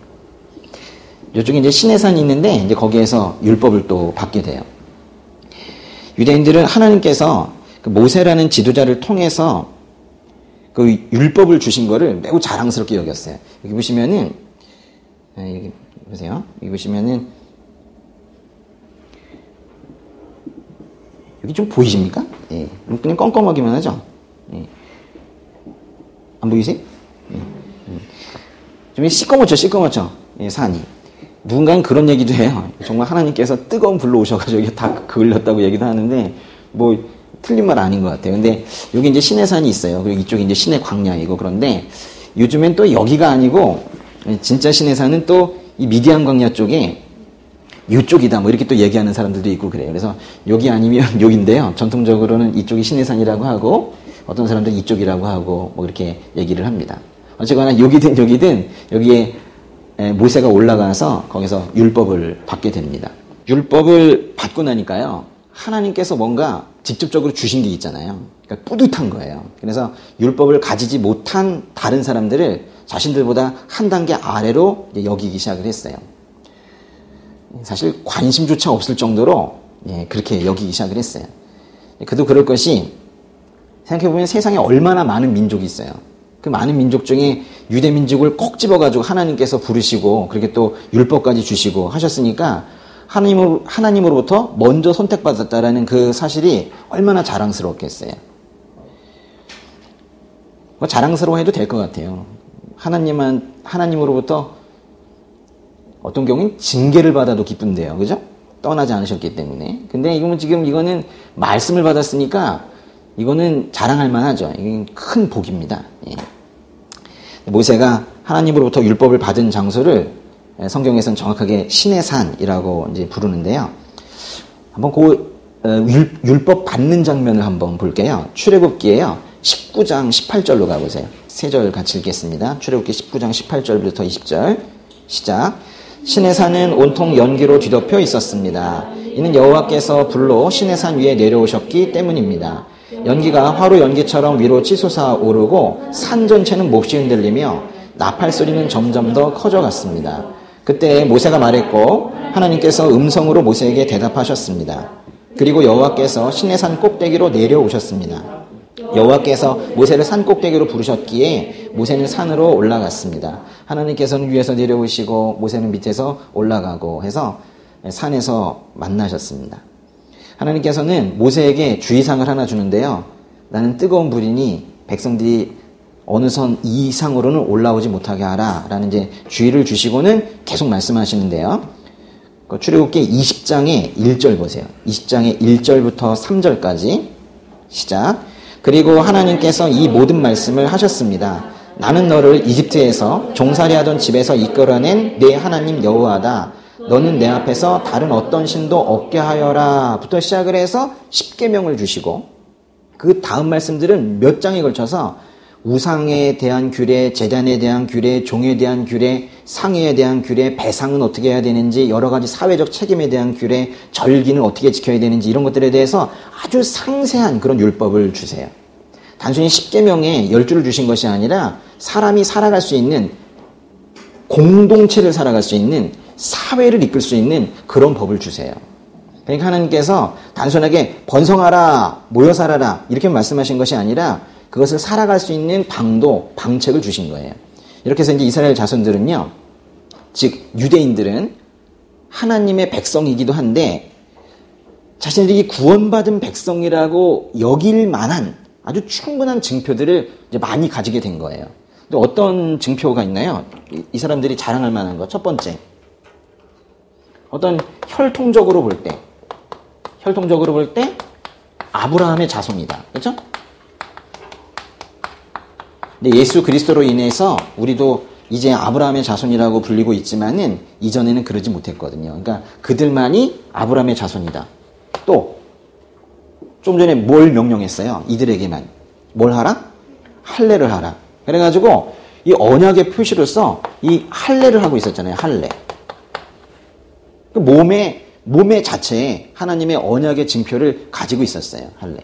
이쪽에 이제 시내산이 있는데 이제 거기에서 율법을 또 받게 돼요. 유대인들은 하나님께서 그 모세라는 지도자를 통해서 그 율법을 주신 거를 매우 자랑스럽게 여겼어요. 여기 보시면은 여기 보세요. 여기 보시면은 여기 좀 보이십니까? 예. 그냥 껌껌하기만 하죠. 예. 안 보이세요? 예. 좀 시꺼멓죠? 예, 산이. 누군가는 그런 얘기도 해요. 정말 하나님께서 뜨거운 불로 오셔가지고 여기 다 그을렸다고 얘기도 하는데, 뭐, 틀린 말 아닌 것 같아요. 근데 여기 이제 시내산이 있어요. 그리고 이쪽이 이제 시내 광야이고, 그런데 요즘엔 또 여기가 아니고, 진짜 시내산은 또 이 미디안 광야 쪽에 이쪽이다 뭐 이렇게 또 얘기하는 사람들도 있고 그래요. 그래서 여기 아니면 여기인데요. 전통적으로는 이쪽이 시내산이라고 하고 어떤 사람들은 이쪽이라고 하고 뭐 이렇게 얘기를 합니다. 어쨌거나 여기든 여기에 모세가 올라가서 거기서 율법을 받게 됩니다. 율법을 받고 나니까요. 하나님께서 뭔가 직접적으로 주신 게 있잖아요. 그러니까 뿌듯한 거예요. 그래서 율법을 가지지 못한 다른 사람들을 자신들보다 한 단계 아래로 여기기 시작을 했어요. 사실 관심조차 없을 정도로 그렇게 여기기 시작을 했어요. 그도 그럴 것이 생각해보면 세상에 얼마나 많은 민족이 있어요. 그 많은 민족 중에 유대 민족을 꼭 집어가지고 하나님께서 부르시고 그렇게 또 율법까지 주시고 하셨으니까 하나님으로부터 먼저 선택받았다라는 그 사실이 얼마나 자랑스러웠겠어요. 뭐 자랑스러워해도 될 것 같아요. 하나님으로부터 어떤 경우는 징계를 받아도 기쁜데요. 그죠? 떠나지 않으셨기 때문에. 근데 이거는 말씀을 받았으니까 이거는 자랑할 만하죠. 이건 큰 복입니다. 예. 모세가 하나님으로부터 율법을 받은 장소를 성경에서는 정확하게 신의 산이라고 이제 부르는데요. 한번 율법 받는 장면을 한번 볼게요. 출애굽기에요. 19장 18절로 가보세요. 세 절 같이 읽겠습니다. 출애굽기 19장 18절부터 20절 시작. 신의 산은 온통 연기로 뒤덮여 있었습니다. 이는 여호와께서 불로 신의 산 위에 내려오셨기 때문입니다. 연기가 화로 연기처럼 위로 치솟아 오르고 산 전체는 몹시 흔들리며 나팔 소리는 점점 더 커져갔습니다. 그때 모세가 말했고 하나님께서 음성으로 모세에게 대답하셨습니다. 그리고 여호와께서 신의 산 꼭대기로 내려오셨습니다. 여호와께서 모세를 산 꼭대기로 부르셨기에 모세는 산으로 올라갔습니다. 하나님께서는 위에서 내려오시고 모세는 밑에서 올라가고 해서 산에서 만나셨습니다. 하나님께서는 모세에게 주의사항을 하나 주는데요. 나는 뜨거운 불이니 백성들이 어느 선 이상으로는 올라오지 못하게 하라 라는 이제 주의를 주시고는 계속 말씀하시는데요. 출애굽기 20장의 1절 보세요. 20장의 1절부터 3절까지 시작. 그리고 하나님께서 이 모든 말씀을 하셨습니다. 나는 너를 이집트에서 종살이하던 집에서 이끌어낸 내 하나님 여호와다. 너는 내 앞에서 다른 어떤 신도 없게 하여라 부터 시작을 해서 10계명을 주시고 그 다음 말씀들은 몇 장에 걸쳐서 우상에 대한 규례, 제단에 대한 규례, 종에 대한 규례, 상해에 대한 규례, 배상은 어떻게 해야 되는지, 여러 가지 사회적 책임에 대한 규례, 절기는 어떻게 지켜야 되는지 이런 것들에 대해서 아주 상세한 그런 율법을 주세요. 단순히 10계명에 10줄을 주신 것이 아니라 사람이 살아갈 수 있는, 공동체를 살아갈 수 있는, 사회를 이끌 수 있는 그런 법을 주세요. 그러니까 하나님께서 단순하게 번성하라, 모여 살아라 이렇게 말씀하신 것이 아니라 그것을 살아갈 수 있는 방도, 방책을 주신 거예요. 이렇게 해서 이제 이스라엘 자손들은요, 즉 유대인들은 하나님의 백성이기도 한데 자신들이 구원받은 백성이라고 여길 만한 아주 충분한 증표들을 이제 많이 가지게 된 거예요. 근데 어떤 증표가 있나요? 이 사람들이 자랑할 만한 것. 첫 번째, 어떤 혈통적으로 볼 때 아브라함의 자손이다. 그렇죠? 근데 예수 그리스도로 인해서 우리도 이제 아브라함의 자손이라고 불리고 있지만은 이전에는 그러지 못했거든요. 그러니까 그들만이 아브라함의 자손이다. 또 좀 전에 뭘 명령했어요? 이들에게만. 뭘 하라? 할례를 하라. 그래가지고 이 언약의 표시로서 이 할례를 하고 있었잖아요. 할례. 그 몸의 자체에 하나님의 언약의 징표를 가지고 있었어요. 할례.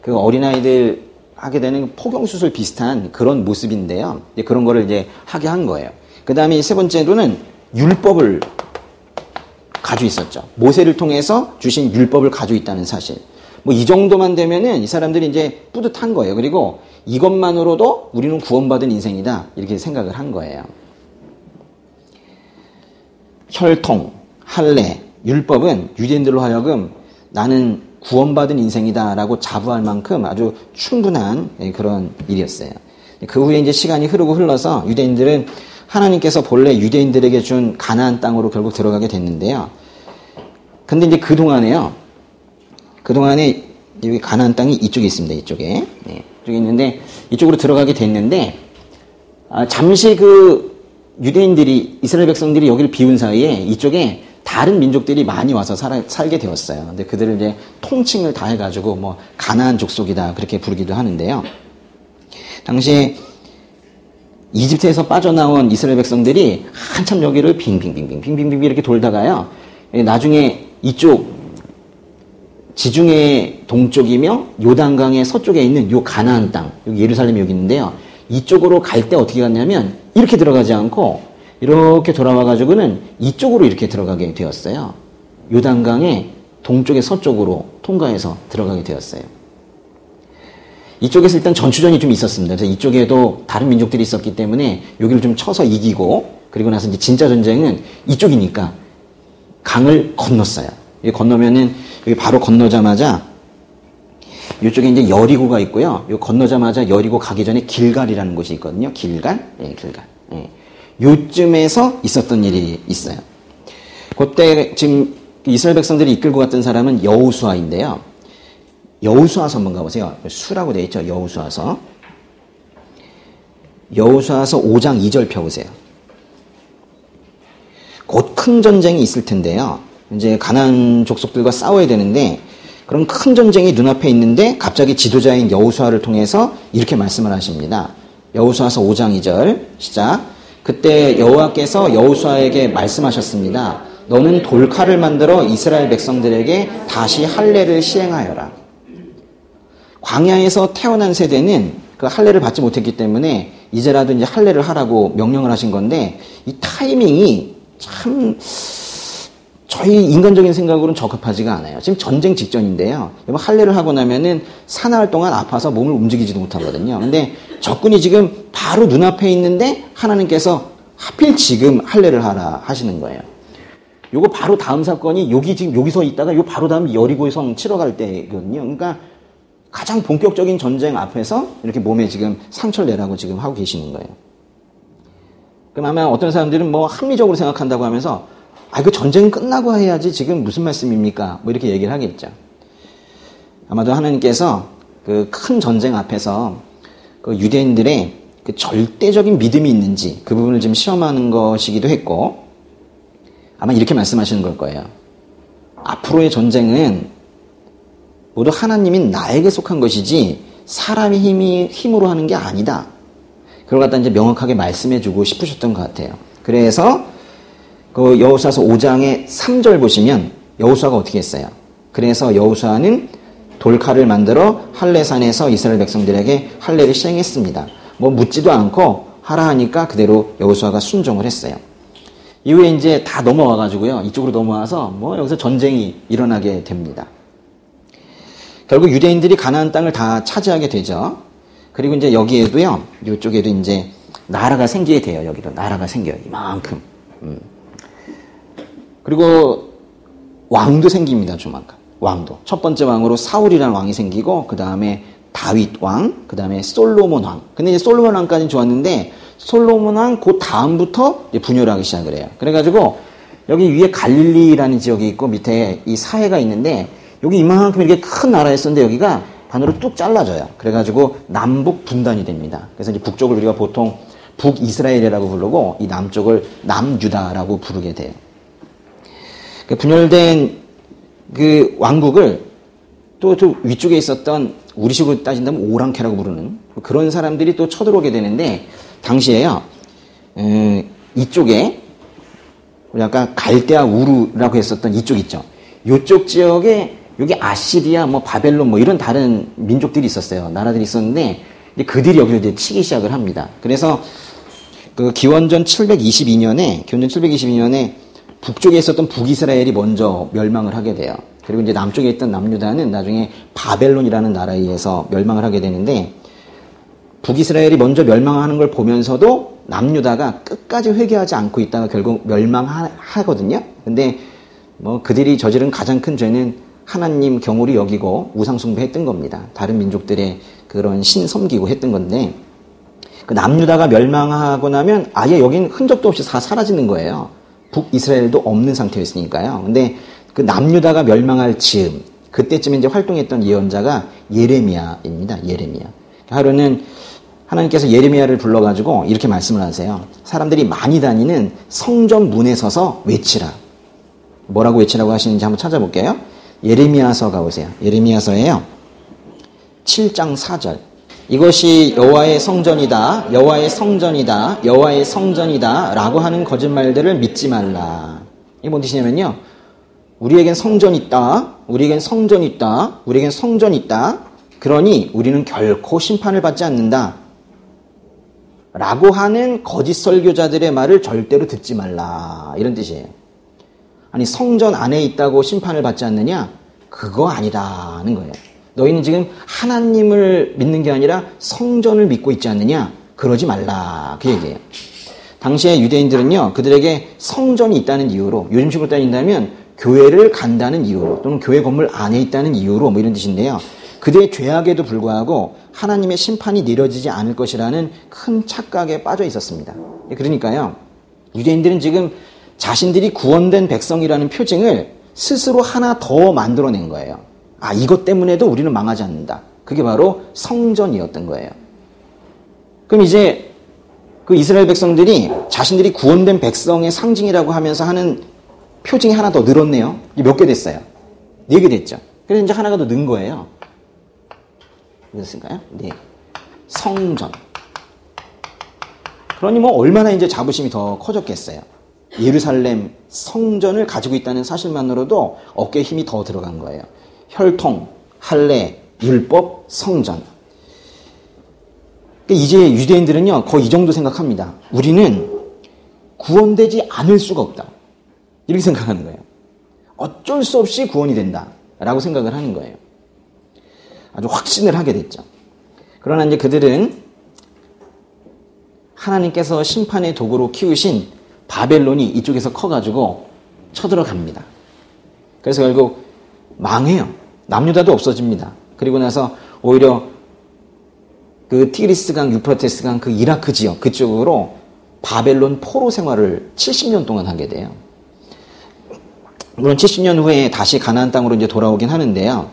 그 어린아이들 하게 되는 포경수술 비슷한 그런 모습인데요. 이제 그런 거를 이제 하게 한 거예요. 그 다음에 세 번째로는 율법을 가지고 있었죠. 모세를 통해서 주신 율법을 가지고 있다는 사실. 뭐 이 정도만 되면은 이 사람들이 이제 뿌듯한 거예요. 그리고 이것만으로도 우리는 구원받은 인생이다. 이렇게 생각을 한 거예요. 혈통, 할례, 율법은 유대인들로 하여금 나는 구원받은 인생이다라고 자부할 만큼 아주 충분한 그런 일이었어요. 그 후에 이제 시간이 흘러서 유대인들은 하나님께서 본래 유대인들에게 준 가나안 땅으로 결국 들어가게 됐는데요. 근데 이제 그동안에 여기 가나안 땅이 이쪽에 있습니다. 이쪽에. 네, 이쪽에 있는데 이쪽으로 들어가게 됐는데 잠시 그 유대인들이, 이스라엘 백성들이 여기를 비운 사이에 이쪽에 다른 민족들이 많이 와서 살게 되었어요. 근데 그들을 이제 통칭을 다 해가지고 뭐 가나안 족속이다 그렇게 부르기도 하는데요. 당시에 이집트에서 빠져나온 이스라엘 백성들이 한참 여기를 빙빙 이렇게 돌다가요. 나중에 이쪽 지중해 동쪽이며 요단강의 서쪽에 있는 요 가나안 땅, 여기 예루살렘이 여기 있는데요. 이쪽으로 갈 때 어떻게 갔냐면 이렇게 들어가지 않고 이렇게 돌아와가지고는 이쪽으로 이렇게 들어가게 되었어요. 요단강의 동쪽의 서쪽으로 통과해서 들어가게 되었어요. 이쪽에서 일단 전투전이 좀 있었습니다. 그래서 이쪽에도 다른 민족들이 있었기 때문에 여기를 좀 쳐서 이기고, 그리고 나서 이제 진짜 전쟁은 이쪽이니까 강을 건넜어요. 여기 건너면은 여기 바로 건너자마자 이쪽에 이제 여리고가 있고요. 요 건너자마자 여리고 가기 전에 길갈이라는 곳이 있거든요. 길갈. 네, 길갈. 네. 요쯤에서 있었던 일이 있어요. 그때 지금 이스라엘 백성들이 이끌고 갔던 사람은 여호수아인데요. 여호수아서 한번 가보세요. 수라고 되어 있죠. 여호수아서 5장 2절 펴보세요. 곧 큰 전쟁이 있을 텐데요. 이제 가나안 족속들과 싸워야 되는데 그런 큰 전쟁이 눈앞에 있는데 갑자기 지도자인 여호수아를 통해서 이렇게 말씀을 하십니다. 여호수아서 5장 2절 시작. 그때 여호와께서 여호수아에게 말씀하셨습니다. 너는 돌칼을 만들어 이스라엘 백성들에게 다시 할례를 시행하여라. 광야에서 태어난 세대는 그 할례를 받지 못했기 때문에 이제라도 이제 할례를 하라고 명령을 하신 건데 이 타이밍이 참 저희 인간적인 생각으로는 적합하지가 않아요. 지금 전쟁 직전인데요. 할례를 하고 나면은 사나흘 동안 아파서 몸을 움직이지도 못하거든요. 근데 적군이 지금 바로 눈앞에 있는데 하나님께서 하필 지금 할례를 하라 하시는 거예요. 요거 바로 다음 사건이 여기 지금 여기서 있다가 요 바로 다음 여리고의 성 치러 갈 때거든요. 그러니까 가장 본격적인 전쟁 앞에서 이렇게 몸에 지금 상처를 내라고 지금 하고 계시는 거예요. 그럼 아마 어떤 사람들은 뭐 합리적으로 생각한다고 하면서 그 전쟁 끝나고 해야지 지금 무슨 말씀입니까? 뭐 이렇게 얘기를 하겠죠. 아마도 하나님께서 그 큰 전쟁 앞에서 그 유대인들의 그 절대적인 믿음이 있는지 그 부분을 좀 시험하는 것이기도 했고 아마 이렇게 말씀하시는 걸 거예요. 앞으로의 전쟁은 모두 하나님이 나에게 속한 것이지 사람의 힘으로 하는 게 아니다. 그걸 갖다 이제 명확하게 말씀해주고 싶으셨던 것 같아요. 그래서 그 여호수아서 5장의 3절 보시면 여호수아가 어떻게 했어요? 그래서 여호수아는 돌칼을 만들어 할례산에서 이스라엘 백성들에게 할례를 시행했습니다. 뭐 묻지도 않고 하라 하니까 그대로 여호수아가 순종을 했어요. 이후에 이제 다 넘어와가지고요. 이쪽으로 넘어와서 뭐 여기서 전쟁이 일어나게 됩니다. 결국 유대인들이 가나안 땅을 다 차지하게 되죠. 그리고 이제 여기에도요, 이쪽에도 이제 나라가 생기게 돼요. 여기도 나라가 생겨요. 이만큼. 그리고 왕도 생깁니다. 조만간. 왕도. 첫 번째 왕으로 사울이라는 왕이 생기고 그 다음에 다윗 왕, 그 다음에 솔로몬 왕. 근데 이제 솔로몬 왕까지는 좋았는데 솔로몬 왕 그 다음부터 이제 분열을 하기 시작을 해요. 그래가지고 여기 위에 갈릴리라는 지역이 있고 밑에 이 사해가 있는데 여기 이만큼 이렇게 큰 나라였었는데 여기가 반으로 뚝 잘라져요. 그래가지고 남북 분단이 됩니다. 그래서 이제 북쪽을 우리가 보통 북이스라엘이라고 부르고 이 남쪽을 남유다라고 부르게 돼요. 그 분열된 그 왕국을 또 위쪽에 있었던 우리식으로 따진다면 오랑캐라고 부르는 그런 사람들이 또 쳐들어오게 되는데 당시에요. 이쪽에 우리 아까 갈대아 우르라고 했었던 이쪽 있죠. 이쪽 지역에 여기 아시리아, 뭐 바벨론, 뭐 이런 다른 민족들이 있었어요. 나라들이 있었는데 이제 그들이 여기서 이제 치기 시작을 합니다. 그래서 그 기원전 722년에 북쪽에 있었던 북이스라엘이 먼저 멸망을 하게 돼요. 그리고 이제 남쪽에 있던 남유다는 나중에 바벨론이라는 나라에 의해서 멸망을 하게 되는데 북이스라엘이 먼저 멸망하는 걸 보면서도 남유다가 끝까지 회개하지 않고 있다가 결국 멸망하거든요. 근데 뭐 그들이 저지른 가장 큰 죄는 하나님 경홀히 여기고 우상숭배했던 겁니다. 다른 민족들의 그런 신 섬기고 했던 건데 그 남유다가 멸망하고 나면 아예 여긴 흔적도 없이 다 사라지는 거예요. 북이스라엘도 없는 상태였으니까요. 근데 그 남유다가 멸망할 즈음 그때쯤에 이제 활동했던 예언자가 예레미야입니다. 예레미야. 하루는 하나님께서 예레미야를 불러가지고 이렇게 말씀을 하세요. 사람들이 많이 다니는 성전 문에 서서 외치라. 뭐라고 외치라고 하시는지 한번 찾아볼게요. 예레미야서 가보세요. 예레미야서에요. 7장 4절. 이것이 여호와의 성전이다. 여호와의 성전이다. 여호와의 성전이다. 라고 하는 거짓말들을 믿지 말라. 이게 뭔 뜻이냐면요. 우리에겐 성전 있다. 우리에겐 성전 있다. 우리에겐 성전 있다. 그러니 우리는 결코 심판을 받지 않는다. 라고 하는 거짓 설교자들의 말을 절대로 듣지 말라. 이런 뜻이에요. 아니 성전 안에 있다고 심판을 받지 않느냐? 그거 아니다는 거예요. 너희는 지금 하나님을 믿는 게 아니라 성전을 믿고 있지 않느냐? 그러지 말라. 그 얘기예요. 당시에 유대인들은요. 그들에게 성전이 있다는 이유로 요즘식으로 따진다면 교회를 간다는 이유로 또는 교회 건물 안에 있다는 이유로 뭐 이런 뜻인데요. 그들의 죄악에도 불구하고 하나님의 심판이 내려지지 않을 것이라는 큰 착각에 빠져 있었습니다. 그러니까요. 유대인들은 지금 자신들이 구원된 백성이라는 표징을 스스로 하나 더 만들어낸 거예요. 아, 이것 때문에도 우리는 망하지 않는다. 그게 바로 성전이었던 거예요. 그럼 이제 그 이스라엘 백성들이 자신들이 구원된 백성의 상징이라고 하면서 하는 표징이 하나 더 늘었네요. 몇 개 됐어요? 4개 됐죠. 그래서 이제 하나가 더 는 거예요. 그랬을까요? 네. 성전. 그러니 뭐 얼마나 이제 자부심이 더 커졌겠어요. 예루살렘 성전을 가지고 있다는 사실만으로도 어깨에 힘이 더 들어간 거예요. 혈통, 할례, 율법, 성전. 이제 유대인들은요, 거의 이 정도 생각합니다. 우리는 구원되지 않을 수가 없다. 이렇게 생각하는 거예요. 어쩔 수 없이 구원이 된다. 라고 생각을 하는 거예요. 아주 확신을 하게 됐죠. 그러나 이제 그들은 하나님께서 심판의 도구로 키우신 바벨론이 이쪽에서 커가지고 쳐들어갑니다. 그래서 결국 망해요. 남유다도 없어집니다. 그리고 나서 오히려 그 티그리스강, 유프라테스강 그 이라크 지역 그쪽으로 바벨론 포로 생활을 70년 동안 하게 돼요. 물론 70년 후에 다시 가나안 땅으로 이제 돌아오긴 하는데요.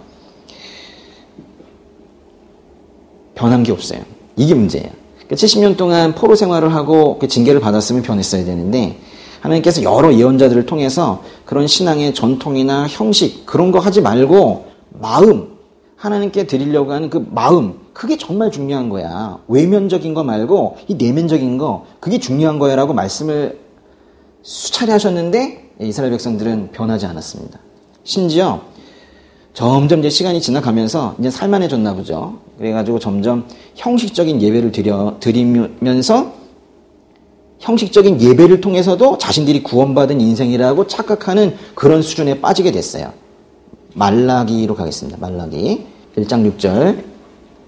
변한 게 없어요. 이게 문제예요. 70년 동안 포로 생활을 하고 그 징계를 받았으면 변했어야 되는데 하나님께서 여러 예언자들을 통해서 그런 신앙의 전통이나 형식 그런 거 하지 말고 마음, 하나님께 드리려고 하는 그 마음, 그게 정말 중요한 거야. 외면적인 거 말고 이 내면적인 거, 그게 중요한 거야 라고 말씀을 수차례 하셨는데 이스라엘 백성들은 변하지 않았습니다. 심지어 점점 이제 시간이 지나가면서 이제 살만해졌나 보죠. 그래가지고 점점 형식적인 예배를 드리면서 형식적인 예배를 통해서도 자신들이 구원받은 인생이라고 착각하는 그런 수준에 빠지게 됐어요. 말라기로 가겠습니다. 말라기 1장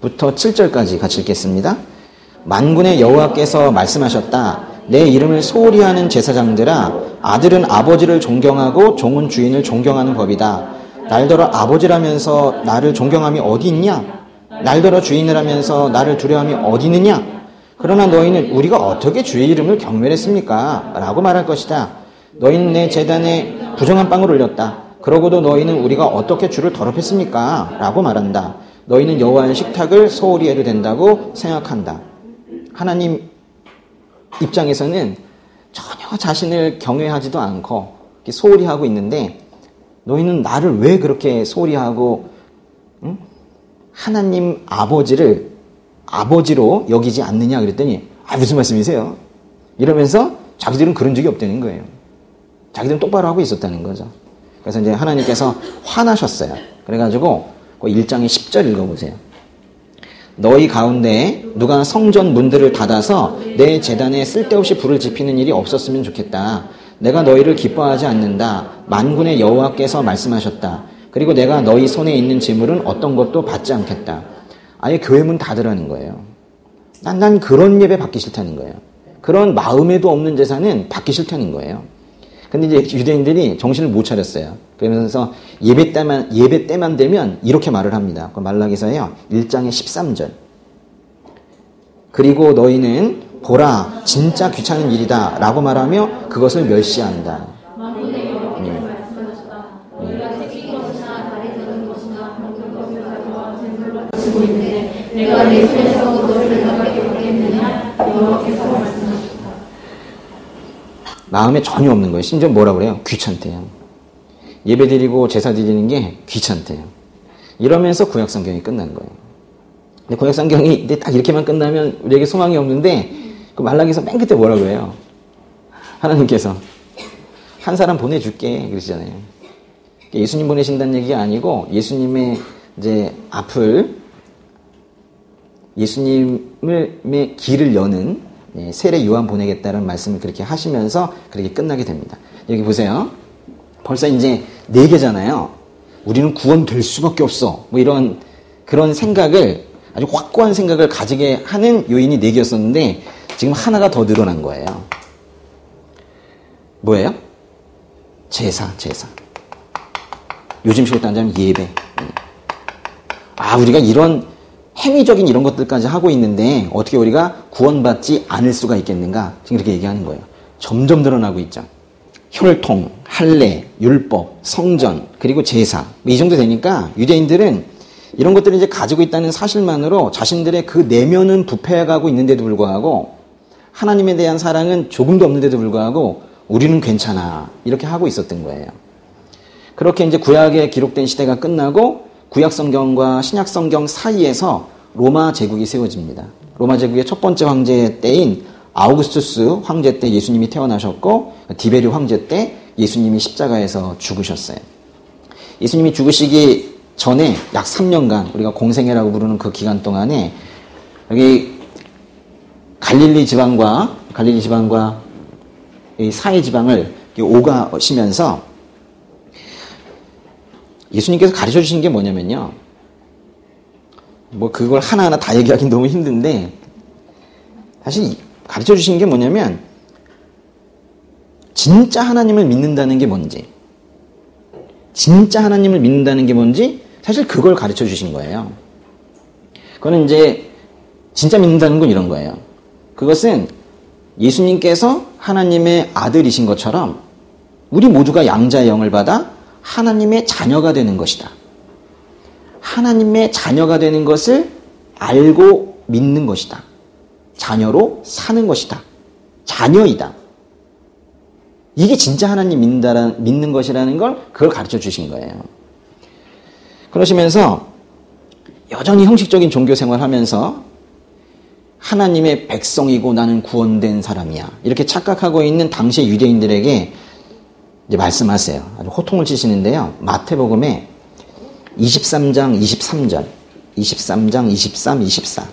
6절부터 7절까지 같이 읽겠습니다. 만군의 여호와께서 말씀하셨다. 내 이름을 소홀히 하는 제사장들아, 아들은 아버지를 존경하고 종은 주인을 존경하는 법이다. 날더러 아버지라면서 나를 존경함이 어디 있냐? 날더러 주인을 하면서 나를 두려움이 어디 있느냐? 그러나 너희는 우리가 어떻게 주의 이름을 경멸했습니까? 라고 말할 것이다. 너희는 내 제단에 부정한 빵을 올렸다. 그러고도 너희는 우리가 어떻게 주를 더럽혔습니까? 라고 말한다. 너희는 여호와의 식탁을 소홀히 해도 된다고 생각한다. 하나님 입장에서는 전혀 자신을 경외하지도 않고 소홀히 하고 있는데 너희는 나를 왜 그렇게 소홀히 하고 하나님 아버지를 아버지로 여기지 않느냐 그랬더니 무슨 말씀이세요? 이러면서 자기들은 그런 적이 없다는 거예요. 자기들은 똑바로 하고 있었다는 거죠. 그래서 이제 하나님께서 화나셨어요. 그래가지고 그 1장의 10절 읽어보세요. 너희 가운데 누가 성전 문들을 닫아서 내 제단에 쓸데없이 불을 지피는 일이 없었으면 좋겠다. 내가 너희를 기뻐하지 않는다. 만군의 여호와께서 말씀하셨다. 그리고 내가 너희 손에 있는 재물은 어떤 것도 받지 않겠다. 아예 교회 문 닫으라는 거예요. 난 그런 예배 받기 싫다는 거예요. 그런 마음에도 없는 제사는 받기 싫다는 거예요. 근데 이제 유대인들이 정신을 못 차렸어요. 그러면서 예배 때만 되면 이렇게 말을 합니다. 말라기서요 1장의 13절. 그리고 너희는 보라 진짜 귀찮은 일이다 라고 말하며 그것을 멸시한다. 내가 내 손에서 너희를 나가게 하겠느냐 여호와께서 말씀하셨다. 마음에 전혀 없는 거예요. 심지어 뭐라 그래요? 귀찮대요. 예배 드리고 제사 드리는 게 귀찮대요. 이러면서 구약성경이 끝난 거예요. 근데 구약성경이 딱 이렇게만 끝나면 우리에게 소망이 없는데 그 말라기서 맨 끝에 뭐라고 해요? 하나님께서 한 사람 보내줄게 그러시잖아요. 예수님 보내신다는 얘기가 아니고 예수님의 이제 앞을 예수님의 길을 여는 세례 요한 보내겠다는 말씀을 그렇게 하시면서 그렇게 끝나게 됩니다. 여기 보세요. 벌써 이제 4개잖아요. 우리는 구원될 수밖에 없어. 뭐 이런 그런 생각을 아주 확고한 생각을 가지게 하는 요인이 4개였었는데 지금 하나가 더 늘어난 거예요. 뭐예요? 제사. 요즘 식으로 따지면 예배. 우리가 이런 행위적인 이런 것들까지 하고 있는데 어떻게 우리가 구원받지 않을 수가 있겠는가? 지금 그렇게 얘기하는 거예요. 점점 늘어나고 있죠. 혈통, 할례, 율법, 성전, 그리고 제사. 이 정도 되니까 유대인들은 이런 것들을 이제 가지고 있다는 사실만으로 자신들의 그 내면은 부패해가고 있는데도 불구하고 하나님에 대한 사랑은 조금도 없는데도 불구하고 우리는 괜찮아 이렇게 하고 있었던 거예요. 그렇게 이제 구약에 기록된 시대가 끝나고 구약 성경과 신약 성경 사이에서 로마 제국이 세워집니다. 로마 제국의 첫 번째 황제 때인 아우구스투스 황제 때 예수님이 태어나셨고 디베리 황제 때 예수님이 십자가에서 죽으셨어요. 예수님이 죽으시기 전에 약 3년간 우리가 공생애라고 부르는 그 기간 동안에 여기 갈릴리 지방과 이 사해 지방을 오가시면서 예수님께서 가르쳐 주신 게 뭐냐면요. 뭐 그걸 하나하나 다 얘기하기 너무 힘든데 사실 가르쳐 주신 게 뭐냐면 진짜 하나님을 믿는다는 게 뭔지 진짜 하나님을 믿는다는 게 뭔지 사실 그걸 가르쳐 주신 거예요. 그거는 이제 진짜 믿는다는 건 이런 거예요. 그것은 예수님께서 하나님의 아들이신 것처럼 우리 모두가 양자의 영을 받아 하나님의 자녀가 되는 것이다. 하나님의 자녀가 되는 것을 알고 믿는 것이다. 자녀로 사는 것이다. 자녀이다. 이게 진짜 하나님 믿는 것이라는 걸 그걸 가르쳐 주신 거예요. 그러시면서 여전히 형식적인 종교 생활하면서 하나님의 백성이고 나는 구원된 사람이야. 이렇게 착각하고 있는 당시의 유대인들에게 이제 말씀하세요. 아주 호통을 치시는데요. 마태복음에 23장 23절, 23장 23, 24.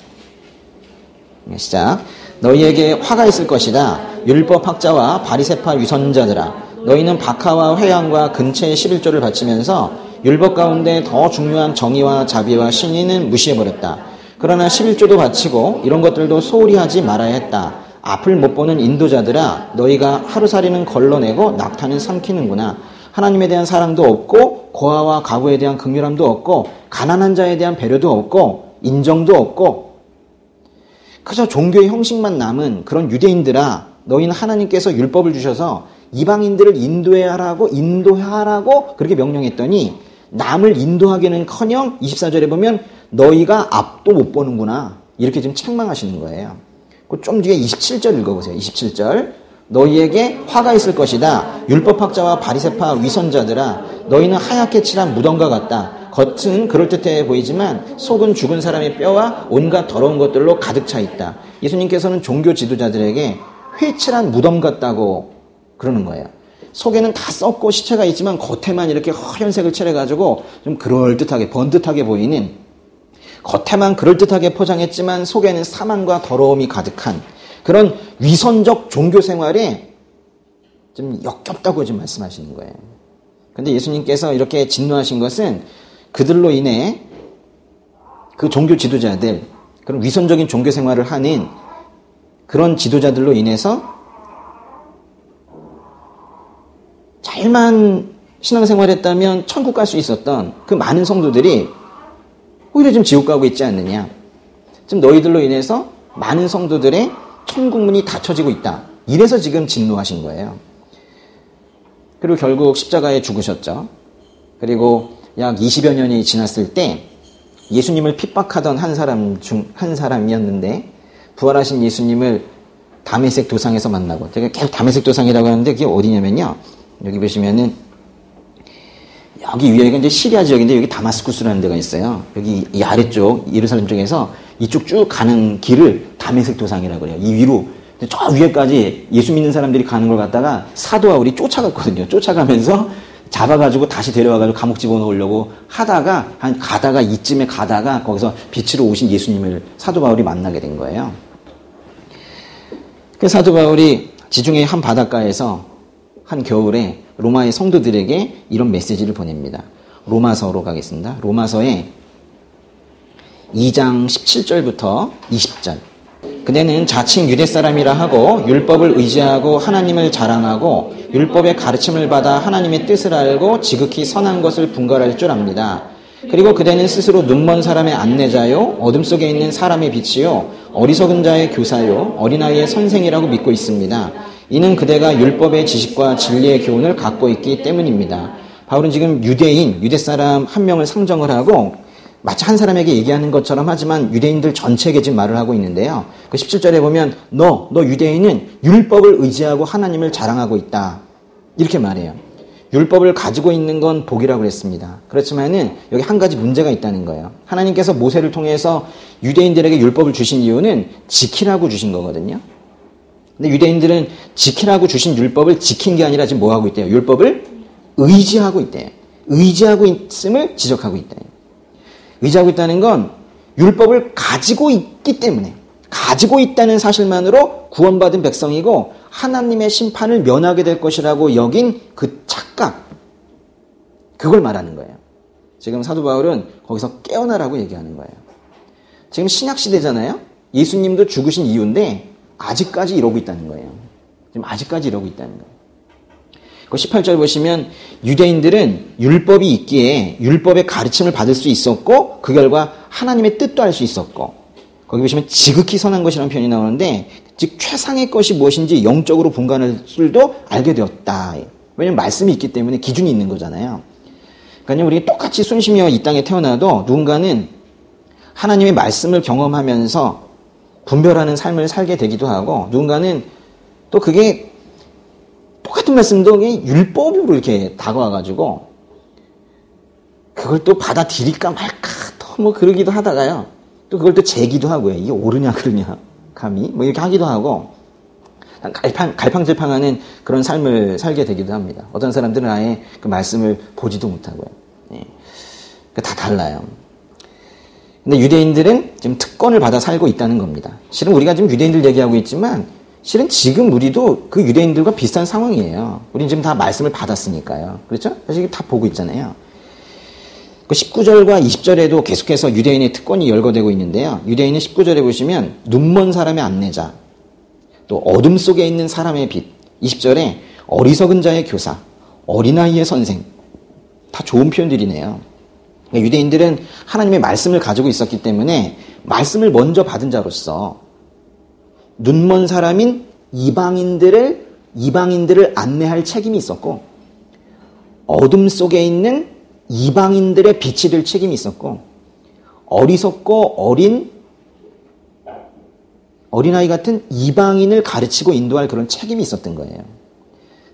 시작. 너희에게 화가 있을 것이다. 율법학자와 바리새파 위선자들아. 너희는 박하와 회양과 근체의 11조를 바치면서 율법 가운데 더 중요한 정의와 자비와 신의는 무시해버렸다. 그러나 11조도 바치고 이런 것들도 소홀히 하지 말아야 했다. 앞을 못 보는 인도자들아, 너희가 하루살이는 걸러내고 낙타는 삼키는구나. 하나님에 대한 사랑도 없고 고아와 가부에 대한 긍휼함도 없고 가난한 자에 대한 배려도 없고 인정도 없고 그저 종교의 형식만 남은 그런 유대인들아, 너희는 하나님께서 율법을 주셔서 이방인들을 인도하라고 그렇게 명령했더니 남을 인도하기는커녕 24절에 보면 너희가 앞도 못 보는구나 이렇게 지금 책망하시는 거예요. 좀 뒤에 27절 읽어보세요. 27절. 너희에게 화가 있을 것이다. 율법학자와 바리새파 위선자들아, 너희는 하얗게 칠한 무덤과 같다. 겉은 그럴듯해 보이지만 속은 죽은 사람의 뼈와 온갖 더러운 것들로 가득 차 있다. 예수님께서는 종교 지도자들에게 회칠한 무덤 같다고 그러는 거예요. 속에는 다 썩고 시체가 있지만 겉에만 이렇게 허연색을 칠해가지고 좀 그럴듯하게 번듯하게 보이는, 겉에만 그럴듯하게 포장했지만 속에는 사망과 더러움이 가득한 그런 위선적 종교 생활에 좀 역겹다고 지금 말씀하시는 거예요. 그런데 예수님께서 이렇게 진노하신 것은 그들로 인해 그 종교 지도자들, 그런 위선적인 종교 생활을 하는 그런 지도자들로 인해서 잘만 신앙생활했다면 천국 갈 수 있었던 그 많은 성도들이 오히려 지금 지옥 가고 있지 않느냐. 지금 너희들로 인해서 많은 성도들의 천국 문이 닫혀지고 있다. 이래서 지금 진노하신 거예요. 그리고 결국 십자가에 죽으셨죠. 그리고 약 20여 년이 지났을 때 예수님을 핍박하던 한 사람이었는데 부활하신 예수님을 다메섹 도상에서 만나고, 제가 계속 다메섹 도상이라고 하는데 그게 어디냐면요. 여기 보시면은 여기 위에가 이제 시리아 지역인데 여기 다마스쿠스라는 데가 있어요. 여기 이 아래쪽 예루살렘 쪽에서 이쪽 쭉 가는 길을 다메섹 도상이라고 그래요. 이 위로 저 위에까지 예수 믿는 사람들이 가는 걸 갖다가 사도 바울이 쫓아갔거든요. 쫓아가면서 잡아가지고 다시 데려와가지고 감옥 집어넣으려고 가다가 이쯤에 가다가 거기서 빛으로 오신 예수님을 사도 바울이 만나게 된 거예요. 그 사도 바울이 지중해 한 바닷가에서 한 겨울에 로마의 성도들에게 이런 메시지를 보냅니다. 로마서로 가겠습니다. 로마서의 2장 17절부터 20절. 그대는 자칭 유대 사람이라 하고 율법을 의지하고 하나님을 자랑하고 율법의 가르침을 받아 하나님의 뜻을 알고 지극히 선한 것을 분별할 줄 압니다. 그리고 그대는 스스로 눈먼 사람의 안내자요, 어둠 속에 있는 사람의 빛이요, 어리석은 자의 교사요, 어린아이의 선생이라고 믿고 있습니다. 이는 그대가 율법의 지식과 진리의 교훈을 갖고 있기 때문입니다. 바울은 지금 유대 사람 한 명을 상정을 하고 마치 한 사람에게 얘기하는 것처럼 하지만 유대인들 전체에게 지금 말을 하고 있는데요. 그 17절에 보면 너 유대인은 율법을 의지하고 하나님을 자랑하고 있다. 이렇게 말해요. 율법을 가지고 있는 건 복이라고 했습니다. 그렇지만은 여기 한 가지 문제가 있다는 거예요. 하나님께서 모세를 통해서 유대인들에게 율법을 주신 이유는 지키라고 주신 거거든요. 근데 유대인들은 지키라고 주신 율법을 지킨 게 아니라 지금 뭐 하고 있대요? 율법을 의지하고 있대요. 의지하고 있음을 지적하고 있대요. 의지하고 있다는 건 율법을 가지고 있기 때문에, 가지고 있다는 사실만으로 구원받은 백성이고 하나님의 심판을 면하게 될 것이라고 여긴 그 착각, 그걸 말하는 거예요. 지금 사도 바울은 거기서 깨어나라고 얘기하는 거예요. 지금 신약시대잖아요. 예수님도 죽으신 이유인데 아직까지 이러고 있다는 거예요. 지금 아직까지 이러고 있다는 거예요. 그 18절 보시면 유대인들은 율법이 있기에 율법의 가르침을 받을 수 있었고 그 결과 하나님의 뜻도 알 수 있었고, 거기 보시면 지극히 선한 것이라는 표현이 나오는데 즉 최상의 것이 무엇인지 영적으로 분간할 줄도 알게 되었다. 왜냐하면 말씀이 있기 때문에 기준이 있는 거잖아요. 그러니까 우리가 똑같이 순심이와 이 땅에 태어나도 누군가는 하나님의 말씀을 경험하면서 분별하는 삶을 살게 되기도 하고, 누군가는 또 그게 똑같은 말씀도 율법으로 이렇게 다가와가지고 그걸 또 받아들일까 말까 또 뭐 그러기도 하다가요, 또 그걸 또 재기도 하고요. 이게 옳으냐 그러냐 감히 뭐 이렇게 하기도 하고 갈팡질팡하는 그런 삶을 살게 되기도 합니다. 어떤 사람들은 아예 그 말씀을 보지도 못하고요. 예. 다 달라요. 근데 유대인들은 지금 특권을 받아 살고 있다는 겁니다. 실은 우리가 지금 유대인들 얘기하고 있지만 실은 지금 우리도 그 유대인들과 비슷한 상황이에요. 우리는 지금 다 말씀을 받았으니까요. 그렇죠? 사실 다 보고 있잖아요. 그 19절과 20절에도 계속해서 유대인의 특권이 열거되고 있는데요. 유대인은 19절에 보시면 눈먼 사람의 안내자, 또 어둠 속에 있는 사람의 빛, 20절에 어리석은 자의 교사, 어린아이의 선생, 다 좋은 표현들이네요. 그러니까 유대인들은 하나님의 말씀을 가지고 있었기 때문에 말씀을 먼저 받은 자로서 눈먼 사람인 이방인들을 안내할 책임이 있었고, 어둠 속에 있는 이방인들의 빛이 될 책임이 있었고, 어리석고 어린아이 같은 이방인을 가르치고 인도할 그런 책임이 있었던 거예요.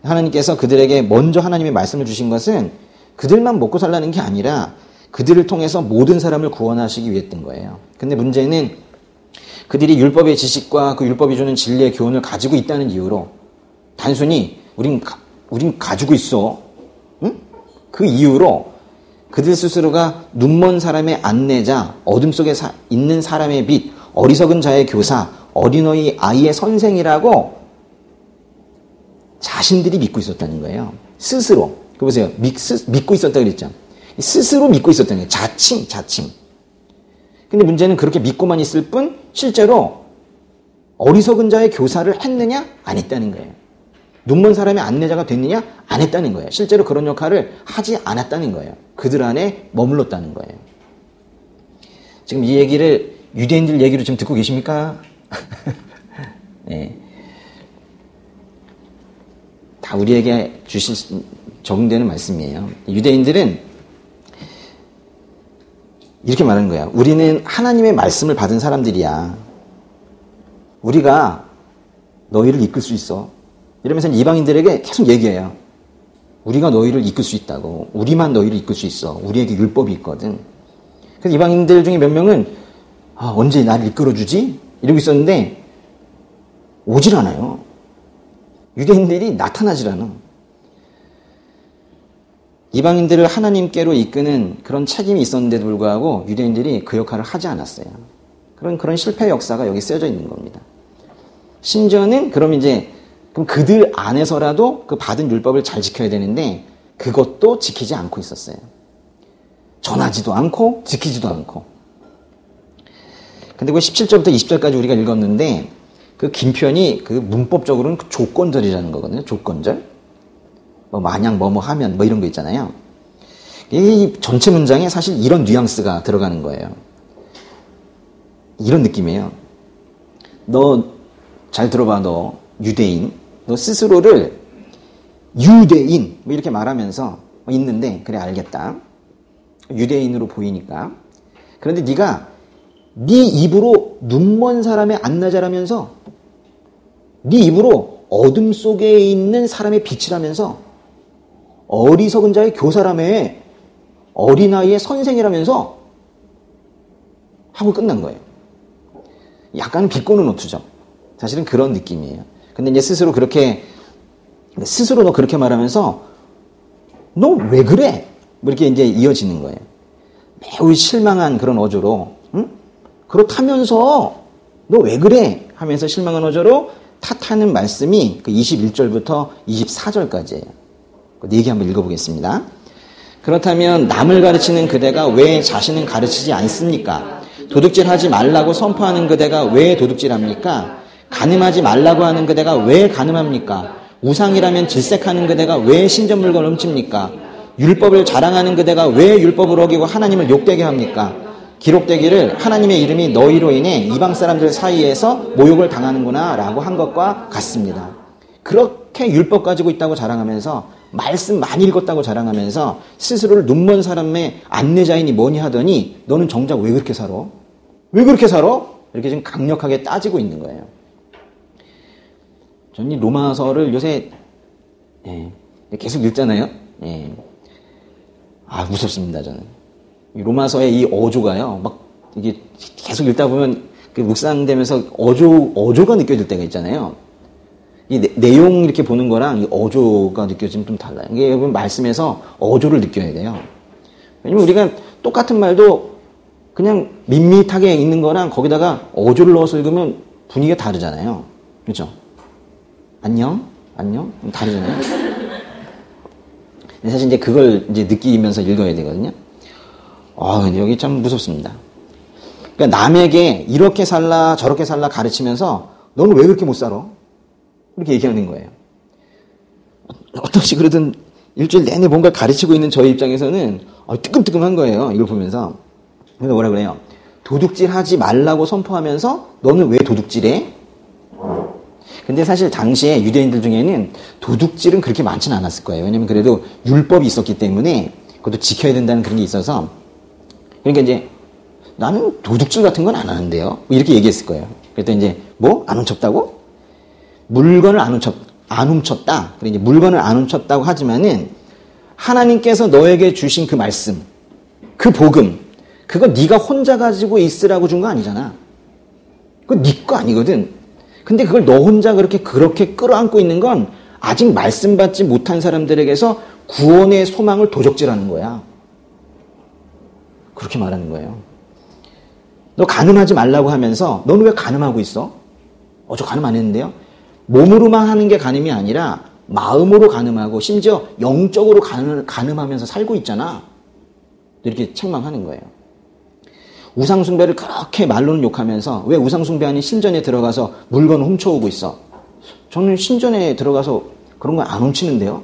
하나님께서 그들에게 먼저 하나님의 말씀을 주신 것은 그들만 먹고 살라는 게 아니라 그들을 통해서 모든 사람을 구원하시기 위했던 거예요. 근데 문제는 그들이 율법의 지식과 그 율법이 주는 진리의 교훈을 가지고 있다는 이유로 단순히 우린 가지고 있어, 응? 그 이유로 그들 스스로가 눈먼 사람의 안내자, 어둠 속에 있는 사람의 빛, 어리석은 자의 교사, 어린아이의 선생이라고 자신들이 믿고 있었다는 거예요. 스스로. 그 보세요. 믿고 있었다 그랬죠. 스스로 믿고 있었다는 거예요. 자칭. 근데 문제는 그렇게 믿고만 있을 뿐 실제로 어리석은 자의 교사를 했느냐? 안 했다는 거예요. 눈먼 사람의 안내자가 됐느냐? 안 했다는 거예요. 실제로 그런 역할을 하지 않았다는 거예요. 그들 안에 머물렀다는 거예요. 지금 이 얘기를 유대인들 얘기로 지금 듣고 계십니까? 네. 다 우리에게 적용되는 말씀이에요. 유대인들은 이렇게 말하는 거야. 우리는 하나님의 말씀을 받은 사람들이야. 우리가 너희를 이끌 수 있어. 이러면서 이방인들에게 계속 얘기해요. 우리가 너희를 이끌 수 있다고. 우리만 너희를 이끌 수 있어. 우리에게 율법이 있거든. 그래서 이방인들 중에 몇 명은 언제 나를 이끌어주지? 이러고 있었는데 오질 않아요. 유대인들이 나타나질 않아. 이방인들을 하나님께로 이끄는 그런 책임이 있었는데도 불구하고 유대인들이 그 역할을 하지 않았어요. 그런 실패 역사가 여기 쓰여져 있는 겁니다. 심지어는 그럼 그들 안에서라도 그 받은 율법을 잘 지켜야 되는데 그것도 지키지 않고 있었어요. 전하지도 않고 지키지도 않고. 근데 그 17절부터 20절까지 우리가 읽었는데 그 긴 편이 그 문법적으로는 조건절이라는 거거든요. 조건절. 만약 뭐뭐 하면 이런 거 있잖아요. 이 전체 문장에 사실 이런 뉘앙스가 들어가는 거예요. 이런 느낌이에요. 너 잘 들어봐. 너 유대인. 너 스스로를 유대인 이렇게 말하면서 있는데 그래 알겠다. 유대인으로 보이니까 그런데 네가 네 입으로 눈먼 사람의 안나자라면서 네 입으로 어둠 속에 있는 사람의 빛이라면서 어리석은 자의 교사라며 어린아이의 선생이라면서 하고 끝난 거예요. 약간 비꼬는 노트죠. 사실은 그런 느낌이에요. 근데 이제 스스로 너 그렇게 말하면서 너 왜 그래? 뭐 이렇게 이제 이어지는 거예요. 매우 실망한 그런 어조로, 응? 그렇다면서 너 왜 그래? 하면서 실망한 어조로 탓하는 말씀이 그 21절부터 24절까지예요. 그 얘기 한번 읽어보겠습니다. 그렇다면 남을 가르치는 그대가 왜 자신은 가르치지 않습니까? 도둑질하지 말라고 선포하는 그대가 왜 도둑질합니까? 간음하지 말라고 하는 그대가 왜 간음합니까? 우상이라면 질색하는 그대가 왜 신전물건을 훔칩니까? 율법을 자랑하는 그대가 왜 율법을 어기고 하나님을 욕되게 합니까? 기록되기를 하나님의 이름이 너희로 인해 이방 사람들 사이에서 모욕을 당하는구나 라고 한 것과 같습니다. 그렇게 율법 가지고 있다고 자랑하면서 말씀 많이 읽었다고 자랑하면서 스스로를 눈먼 사람의 안내자이니 뭐니 하더니 너는 정작 왜 그렇게 살아? 왜 그렇게 살아? 이렇게 좀 강력하게 따지고 있는 거예요. 저는 이 로마서를 요새 계속 읽잖아요. 무섭습니다, 저는. 이 로마서의 이 어조가요, 막 이게 계속 읽다 보면 그 묵상되면서 어조가 느껴질 때가 있잖아요. 이 내용 이렇게 보는 거랑 이 어조가 느껴지면 좀 달라요. 이게 말씀에서 어조를 느껴야 돼요. 왜냐면 우리가 똑같은 말도 그냥 밋밋하게 읽는 거랑 거기다가 어조를 넣어서 읽으면 분위기가 다르잖아요. 그렇죠? 안녕? 다르잖아요. 근데 사실 이제 그걸 이제 느끼면서 읽어야 되거든요. 근데 여기 참 무섭습니다. 그러니까 남에게 이렇게 살라 저렇게 살라 가르치면서 너는 왜 그렇게 못 살아? 이렇게 얘기하는 거예요. 어떤 식으로든 일주일 내내 뭔가 가르치고 있는 저희 입장에서는 뜨끔뜨끔한 거예요. 이걸 보면서. 그래서 뭐라 그래요? 도둑질하지 말라고 선포하면서 너는 왜 도둑질해? 근데 사실 당시에 유대인들 중에는 도둑질은 그렇게 많지는 않았을 거예요. 왜냐면 그래도 율법이 있었기 때문에 그것도 지켜야 된다는 그런 게 있어서. 그러니까 이제 나는 도둑질 같은 건 안 하는데요. 뭐 이렇게 얘기했을 거예요. 그랬더니 이제 안 훔쳤다고? 물건을 안 훔쳤다. 그래 이제 물건을 안 훔쳤다고 하지만은 하나님께서 너에게 주신 그 말씀, 그 복음, 그거 네가 혼자 가지고 있으라고 준 거 아니잖아. 그거 네 거 아니거든. 근데 그걸 너 혼자 그렇게 끌어안고 있는 건 아직 말씀 받지 못한 사람들에게서 구원의 소망을 도적질하는 거야. 그렇게 말하는 거예요. 너 간음하지 말라고 하면서 너는 왜 간음하고 있어? 저 간음 안 했는데요? 몸으로만 하는 게 간음이 아니라 마음으로 간음하고 심지어 영적으로 간음하면서 살고 있잖아. 이렇게 책망하는 거예요. 우상숭배를 그렇게 말로는 욕하면서 왜 우상숭배하는 신전에 들어가서 물건을 훔쳐오고 있어? 저는 신전에 들어가서 그런 거 안 훔치는데요.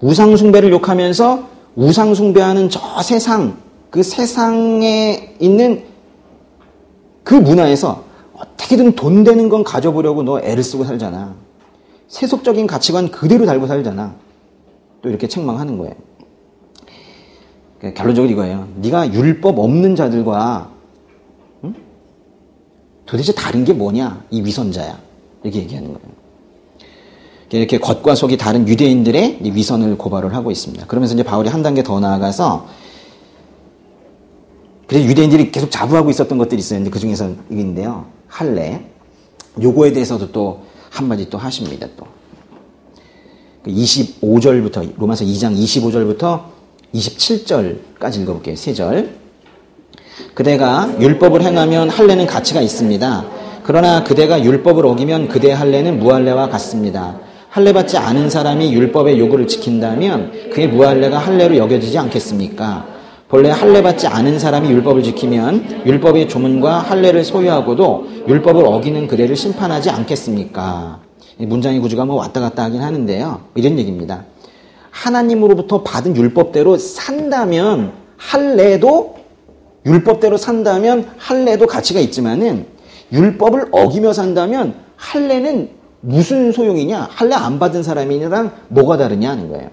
우상숭배를 욕하면서 우상숭배하는 저 세상, 그 세상에 있는 그 문화에서 어떻게든 돈 되는 건 가져보려고 너 애를 쓰고 살잖아. 세속적인 가치관 그대로 달고 살잖아. 또 이렇게 책망하는 거예요. 결론적으로 이거예요. 네가 율법 없는 자들과 도대체 다른 게 뭐냐? 이 위선자야. 이렇게 얘기하는 거예요. 이렇게 겉과 속이 다른 유대인들의 위선을 고발을 하고 있습니다. 그러면서 이제 바울이 한 단계 더 나아가서 그래서 유대인들이 계속 자부하고 있었던 것들이 있었는데 그 중에서 이건데요. 할례. 요거에 대해서도 또 한마디 또 하십니다. 또 25절부터 로마서 2장 25절부터 27절까지 읽어볼게요. 3절. 그대가 율법을 행하면 할례는 가치가 있습니다. 그러나 그대가 율법을 어기면 그대의 할례는 무할례와 같습니다. 할례 받지 않은 사람이 율법의 요구를 지킨다면 그의 무할례가 할례로 여겨지지 않겠습니까? 본래 할례 받지 않은 사람이 율법을 지키면 율법의 조문과 할례를 소유하고도 율법을 어기는 그대를 심판하지 않겠습니까? 이 문장의 구조가 왔다 갔다 하긴 하는데요. 이런 얘기입니다. 하나님으로부터 받은 율법대로 산다면 할례도 율법대로 산다면 할례도 가치가 있지만은 율법을 어기며 산다면 할례는 무슨 소용이냐? 할례 안 받은 사람이랑 뭐가 다르냐 하는 거예요.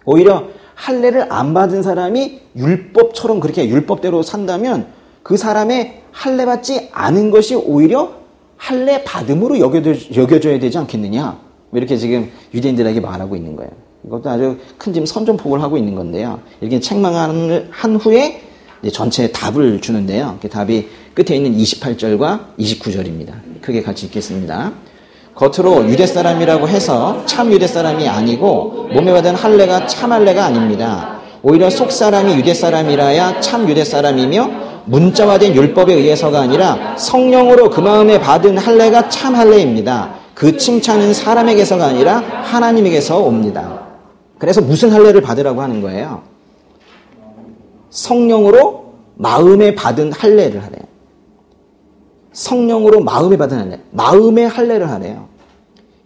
오히려 할례를 안 받은 사람이 율법처럼 그렇게 율법대로 산다면 그 사람의 할례 받지 않은 것이 오히려 할례 받음으로 여겨져야 되지 않겠느냐. 이렇게 지금 유대인들에게 말하고 있는 거예요. 이것도 아주 큰 지금 선전포고를 하고 있는 건데요. 이렇게 책망한 후에 이제 전체 답을 주는데요. 그 답이 끝에 있는 28절과 29절입니다. 크게 같이 읽겠습니다. 겉으로 유대 사람이라고 해서 참 유대 사람이 아니고 몸에 받은 할례가 참 할례가 아닙니다. 오히려 속 사람이 유대 사람이라야 참 유대 사람이며 문자화된 율법에 의해서가 아니라 성령으로 그 마음에 받은 할례가 참 할례입니다. 그 칭찬은 사람에게서가 아니라 하나님에게서 옵니다. 그래서 무슨 할례를 받으라고 하는 거예요? 성령으로 마음에 받은 할례를 하래요. 성령으로 마음에 받은 할례. 마음의 할례를 하래요.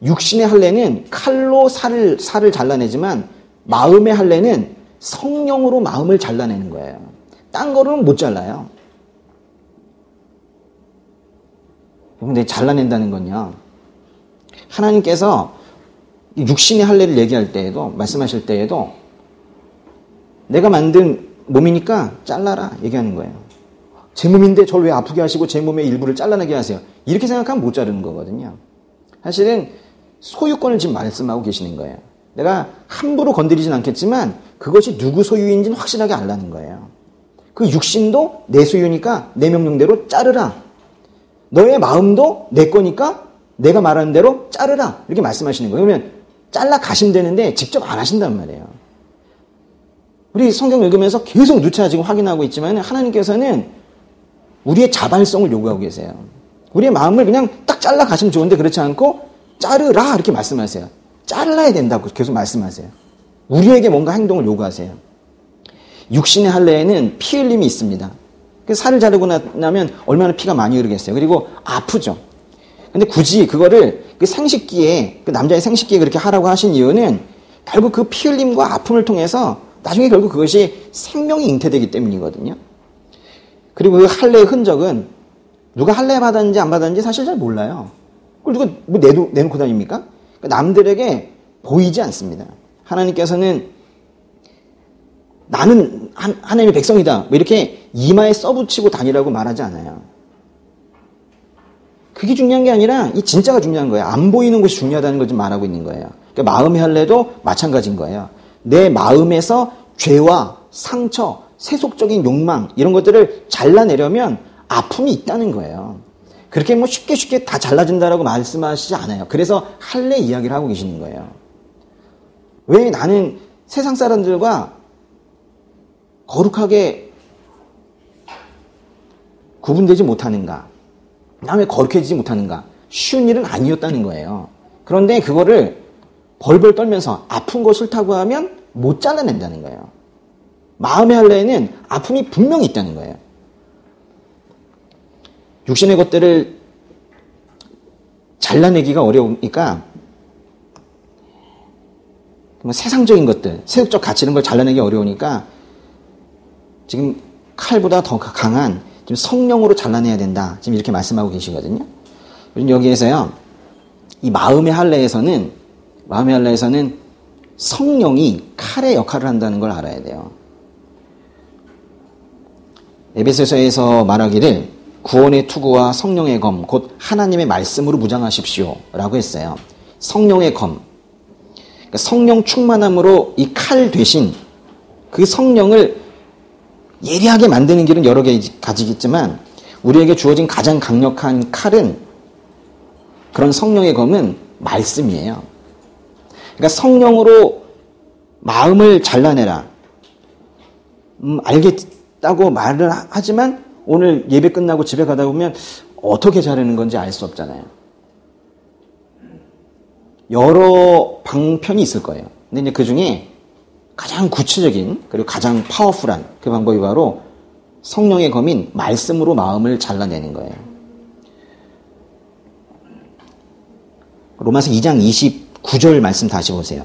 육신의 할례는 칼로 살을 잘라내지만 마음의 할례는 성령으로 마음을 잘라내는 거예요. 딴 거로는 못 잘라요. 근데 잘라낸다는 건요. 하나님께서 육신의 할례를 얘기할 때에도 말씀하실 때에도 내가 만든 몸이니까 잘라라 얘기하는 거예요. 제 몸인데 저를 왜 아프게 하시고 제 몸의 일부를 잘라내게 하세요. 이렇게 생각하면 못 자르는 거거든요. 사실은 소유권을 지금 말씀하고 계시는 거예요. 내가 함부로 건드리진 않겠지만 그것이 누구 소유인지는 확실하게 알라는 거예요. 그 육신도 내 소유니까 내 명령대로 자르라. 너의 마음도 내 거니까 내가 말하는 대로 자르라. 이렇게 말씀하시는 거예요. 그러면 잘라 가시면 되는데 직접 안 하신단 말이에요. 우리 성경 읽으면서 계속 누차 지금 확인하고 있지만 하나님께서는 우리의 자발성을 요구하고 계세요. 우리의 마음을 그냥 딱 잘라 가시면 좋은데 그렇지 않고 자르라 이렇게 말씀하세요. 잘라야 된다고 계속 말씀하세요. 우리에게 뭔가 행동을 요구하세요. 육신의 할례에는 피 흘림이 있습니다. 살을 자르고 나면 얼마나 피가 많이 흐르겠어요. 그리고 아프죠. 근데 굳이 그거를 그 생식기에, 그 남자의 생식기에 그렇게 하라고 하신 이유는 결국 그 피 흘림과 아픔을 통해서 나중에 결국 그것이 생명이 잉태되기 때문이거든요. 그리고 그 할례의 흔적은 누가 할례 받았는지 안 받았는지 사실 잘 몰라요. 그걸 누가 뭐 내놓고 다닙니까? 남들에게 보이지 않습니다. 하나님께서는 나는 하나님의 백성이다. 뭐 이렇게 이마에 써붙이고 다니라고 말하지 않아요. 그게 중요한 게 아니라 이 진짜가 중요한 거예요. 안 보이는 것이 중요하다는 걸 좀 말하고 있는 거예요. 그러니까 마음의 할례도 마찬가지인 거예요. 내 마음에서 죄와 상처, 세속적인 욕망 이런 것들을 잘라내려면 아픔이 있다는 거예요. 그렇게 뭐 쉽게 다 잘라진다라고 말씀하시지 않아요. 그래서 할례 이야기를 하고 계시는 거예요. 왜 나는 세상 사람들과 거룩하게 구분되지 못하는가? 나 왜 거룩해지지 못하는가? 쉬운 일은 아니었다는 거예요. 그런데 그거를 벌벌 떨면서 아픈 거 싫다고 하면 못 잘라낸다는 거예요. 마음의 할례에는 아픔이 분명히 있다는 거예요. 육신의 것들을 잘라내기가 어려우니까 세상적인 것들, 세속적 가치 이런 걸 잘라내기 어려우니까 지금 칼보다 더 강한 지금 성령으로 잘라내야 된다. 지금 이렇게 말씀하고 계시거든요. 여기에서요, 이 마음의 할례에서는 성령이 칼의 역할을 한다는 걸 알아야 돼요. 에베소서에서 말하기를 구원의 투구와 성령의 검, 곧 하나님의 말씀으로 무장하십시오. 라고 했어요. 성령의 검. 그러니까 성령 충만함으로 이 칼 대신 그 성령을 예리하게 만드는 길은 여러 가지겠지만 우리에게 주어진 가장 강력한 칼은 그런 성령의 검은 말씀이에요. 그러니까 성령으로 마음을 잘라내라. 알겠다고 말을 하지만 오늘 예배 끝나고 집에 가다 보면 어떻게 자르는 건지 알 수 없잖아요. 여러 방편이 있을 거예요. 근데 이제 그 중에 가장 구체적인 그리고 가장 파워풀한 그 방법이 바로 성령의 검인 말씀으로 마음을 잘라내는 거예요. 로마서 2장 29절 말씀 다시 보세요.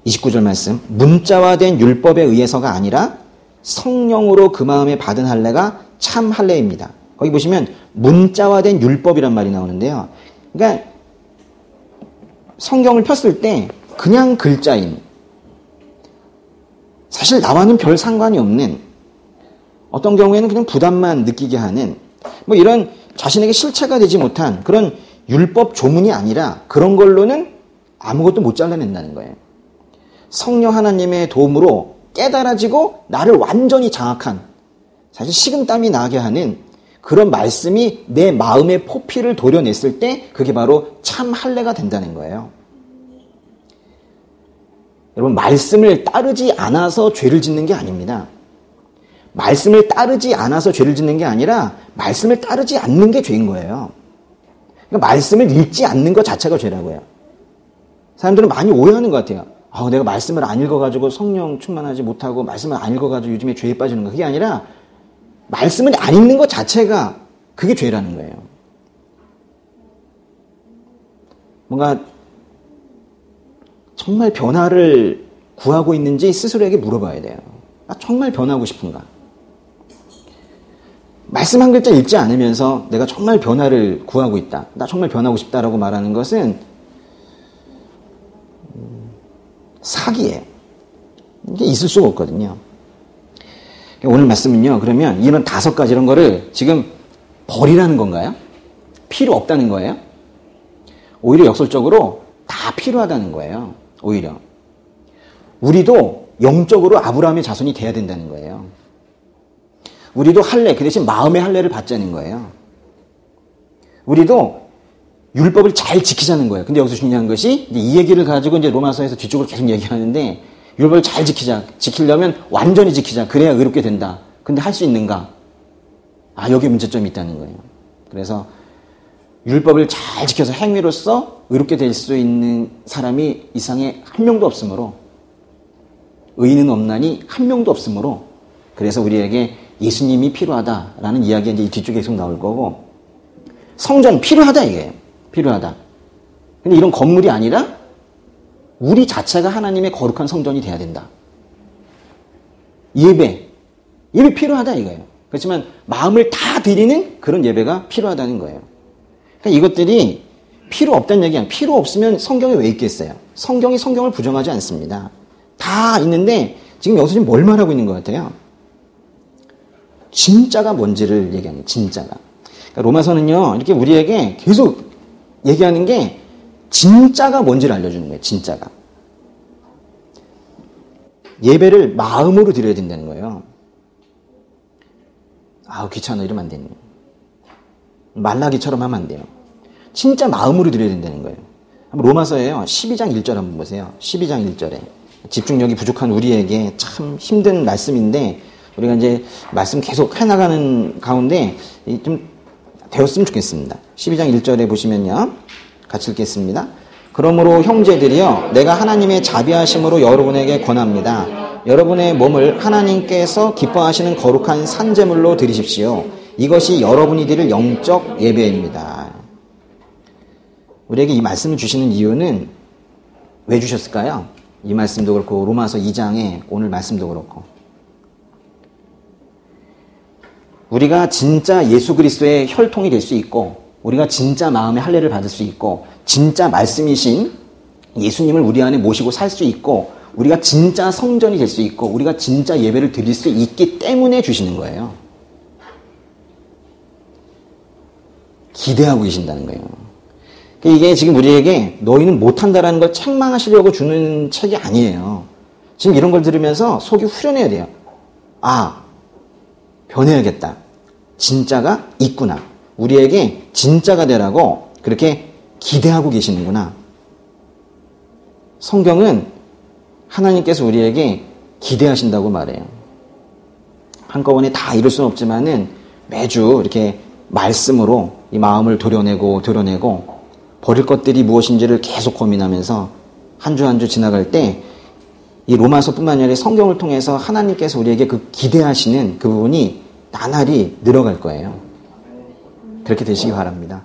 29절 말씀. 문자화된 율법에 의해서가 아니라 성령으로 그 마음에 받은 할례가 참 할례입니다. 거기 보시면 문자화된 율법이란 말이 나오는데요. 그러니까 성경을 폈을 때 그냥 글자인 사실 나와는 별 상관이 없는, 어떤 경우에는 그냥 부담만 느끼게 하는 뭐 이런 자신에게 실체가 되지 못한 그런 율법 조문이 아니라 그런 걸로는 아무것도 못 잘라낸다는 거예요. 성령 하나님의 도움으로 깨달아지고 나를 완전히 장악한, 사실 식은땀이 나게 하는 그런 말씀이 내 마음의 포피를 도려냈을 때 그게 바로 참 할례가 된다는 거예요. 여러분, 말씀을 따르지 않아서 죄를 짓는 게 아닙니다. 말씀을 따르지 않아서 죄를 짓는 게 아니라 말씀을 따르지 않는 게 죄인 거예요. 그러니까 말씀을 읽지 않는 것 자체가 죄라고요. 사람들은 많이 오해하는 것 같아요. 내가 말씀을 안 읽어가지고 성령 충만하지 못하고 말씀을 안 읽어가지고 요즘에 죄에 빠지는 거. 그게 아니라 말씀을 안 읽는 것 자체가 그게 죄라는 거예요. 뭔가 정말 변화를 구하고 있는지 스스로에게 물어봐야 돼요. 나 정말 변하고 싶은가? 말씀 한 글자 읽지 않으면서 내가 정말 변화를 구하고 있다, 나 정말 변하고 싶다라고 말하는 것은 사기예요. 이게 있을 수가 없거든요. 오늘 말씀은요, 그러면 이런 5가지 이런 거를 지금 버리라는 건가요? 필요 없다는 거예요? 오히려 역설적으로 다 필요하다는 거예요. 오히려 우리도 영적으로 아브라함의 자손이 돼야 된다는 거예요. 우리도 할례, 그 대신 마음의 할례를 받자는 거예요. 우리도 율법을 잘 지키자는 거예요. 근데 여기서 중요한 것이 이제 이 얘기를 가지고 이제 로마서에서 뒤쪽으로 계속 얘기하는데, 율법을 잘 지키자. 지키려면 완전히 지키자. 그래야 의롭게 된다. 근데 할 수 있는가? 여기에 문제점이 있다는 거예요. 그래서 율법을 잘 지켜서 행위로서 의롭게 될 수 있는 사람이 이 세상에 한 명도 없으므로, 의인은 없나니 한 명도 없으므로, 그래서 우리에게 예수님이 필요하다라는 이야기가 이제 이 뒤쪽에 계속 나올 거고, 성전 필요하다 이게요. 필요하다. 근데 이런 건물이 아니라 우리 자체가 하나님의 거룩한 성전이 돼야 된다. 예배 필요하다 이거예요. 그렇지만 마음을 다 드리는 그런 예배가 필요하다는 거예요. 그러니까 이것들이 필요 없다는 얘기 아니에요. 필요 없으면 성경에 왜 있겠어요? 성경이 성경을 부정하지 않습니다. 다 있는데 지금 여기서 지금 뭘 말하고 있는 것 같아요? 진짜가 뭔지를 얘기하는 거예요. 진짜가. 그러니까 로마서는요, 이렇게 우리에게 계속 얘기하는 게 진짜가 뭔지를 알려주는 거예요. 진짜가. 예배를 마음으로 드려야 된다는 거예요. 귀찮아, 이러면 안 되네. 말라기처럼 하면 안 돼요. 진짜 마음으로 드려야 된다는 거예요. 로마서에요, 12장 1절 한번 보세요. 12장 1절에. 집중력이 부족한 우리에게 참 힘든 말씀인데, 우리가 이제 말씀 계속 해나가는 가운데 좀 되었으면 좋겠습니다. 12장 1절에 보시면요, 같이 읽겠습니다. 그러므로 형제들이여, 내가 하나님의 자비하심으로 여러분에게 권합니다. 여러분의 몸을 하나님께서 기뻐하시는 거룩한 산제물로 드리십시오. 이것이 여러분이 드릴 영적 예배입니다. 우리에게 이 말씀을 주시는 이유는 왜 주셨을까요? 이 말씀도 그렇고 로마서 2장에 오늘 말씀도 그렇고, 우리가 진짜 예수 그리스도의 혈통이 될 수 있고, 우리가 진짜 마음의 할례를 받을 수 있고, 진짜 말씀이신 예수님을 우리 안에 모시고 살 수 있고, 우리가 진짜 성전이 될 수 있고, 우리가 진짜 예배를 드릴 수 있기 때문에 주시는 거예요. 기대하고 계신다는 거예요. 이게 지금 우리에게 너희는 못한다라는 걸 책망하시려고 주는 책이 아니에요. 지금 이런 걸 들으면서 속이 후련해야 돼요. 변해야겠다. 진짜가 있구나. 우리에게 진짜가 되라고 그렇게 기대하고 계시는구나. 성경은 하나님께서 우리에게 기대하신다고 말해요. 한꺼번에 다 이룰 수는 없지만은 매주 이렇게 말씀으로 이 마음을 도려내고 버릴 것들이 무엇인지를 계속 고민하면서 한 주 한 주 지나갈 때 이 로마서뿐만 아니라 성경을 통해서 하나님께서 우리에게 그 기대하시는 그 부분이 나날이 늘어갈 거예요. 그렇게 되시기 바랍니다.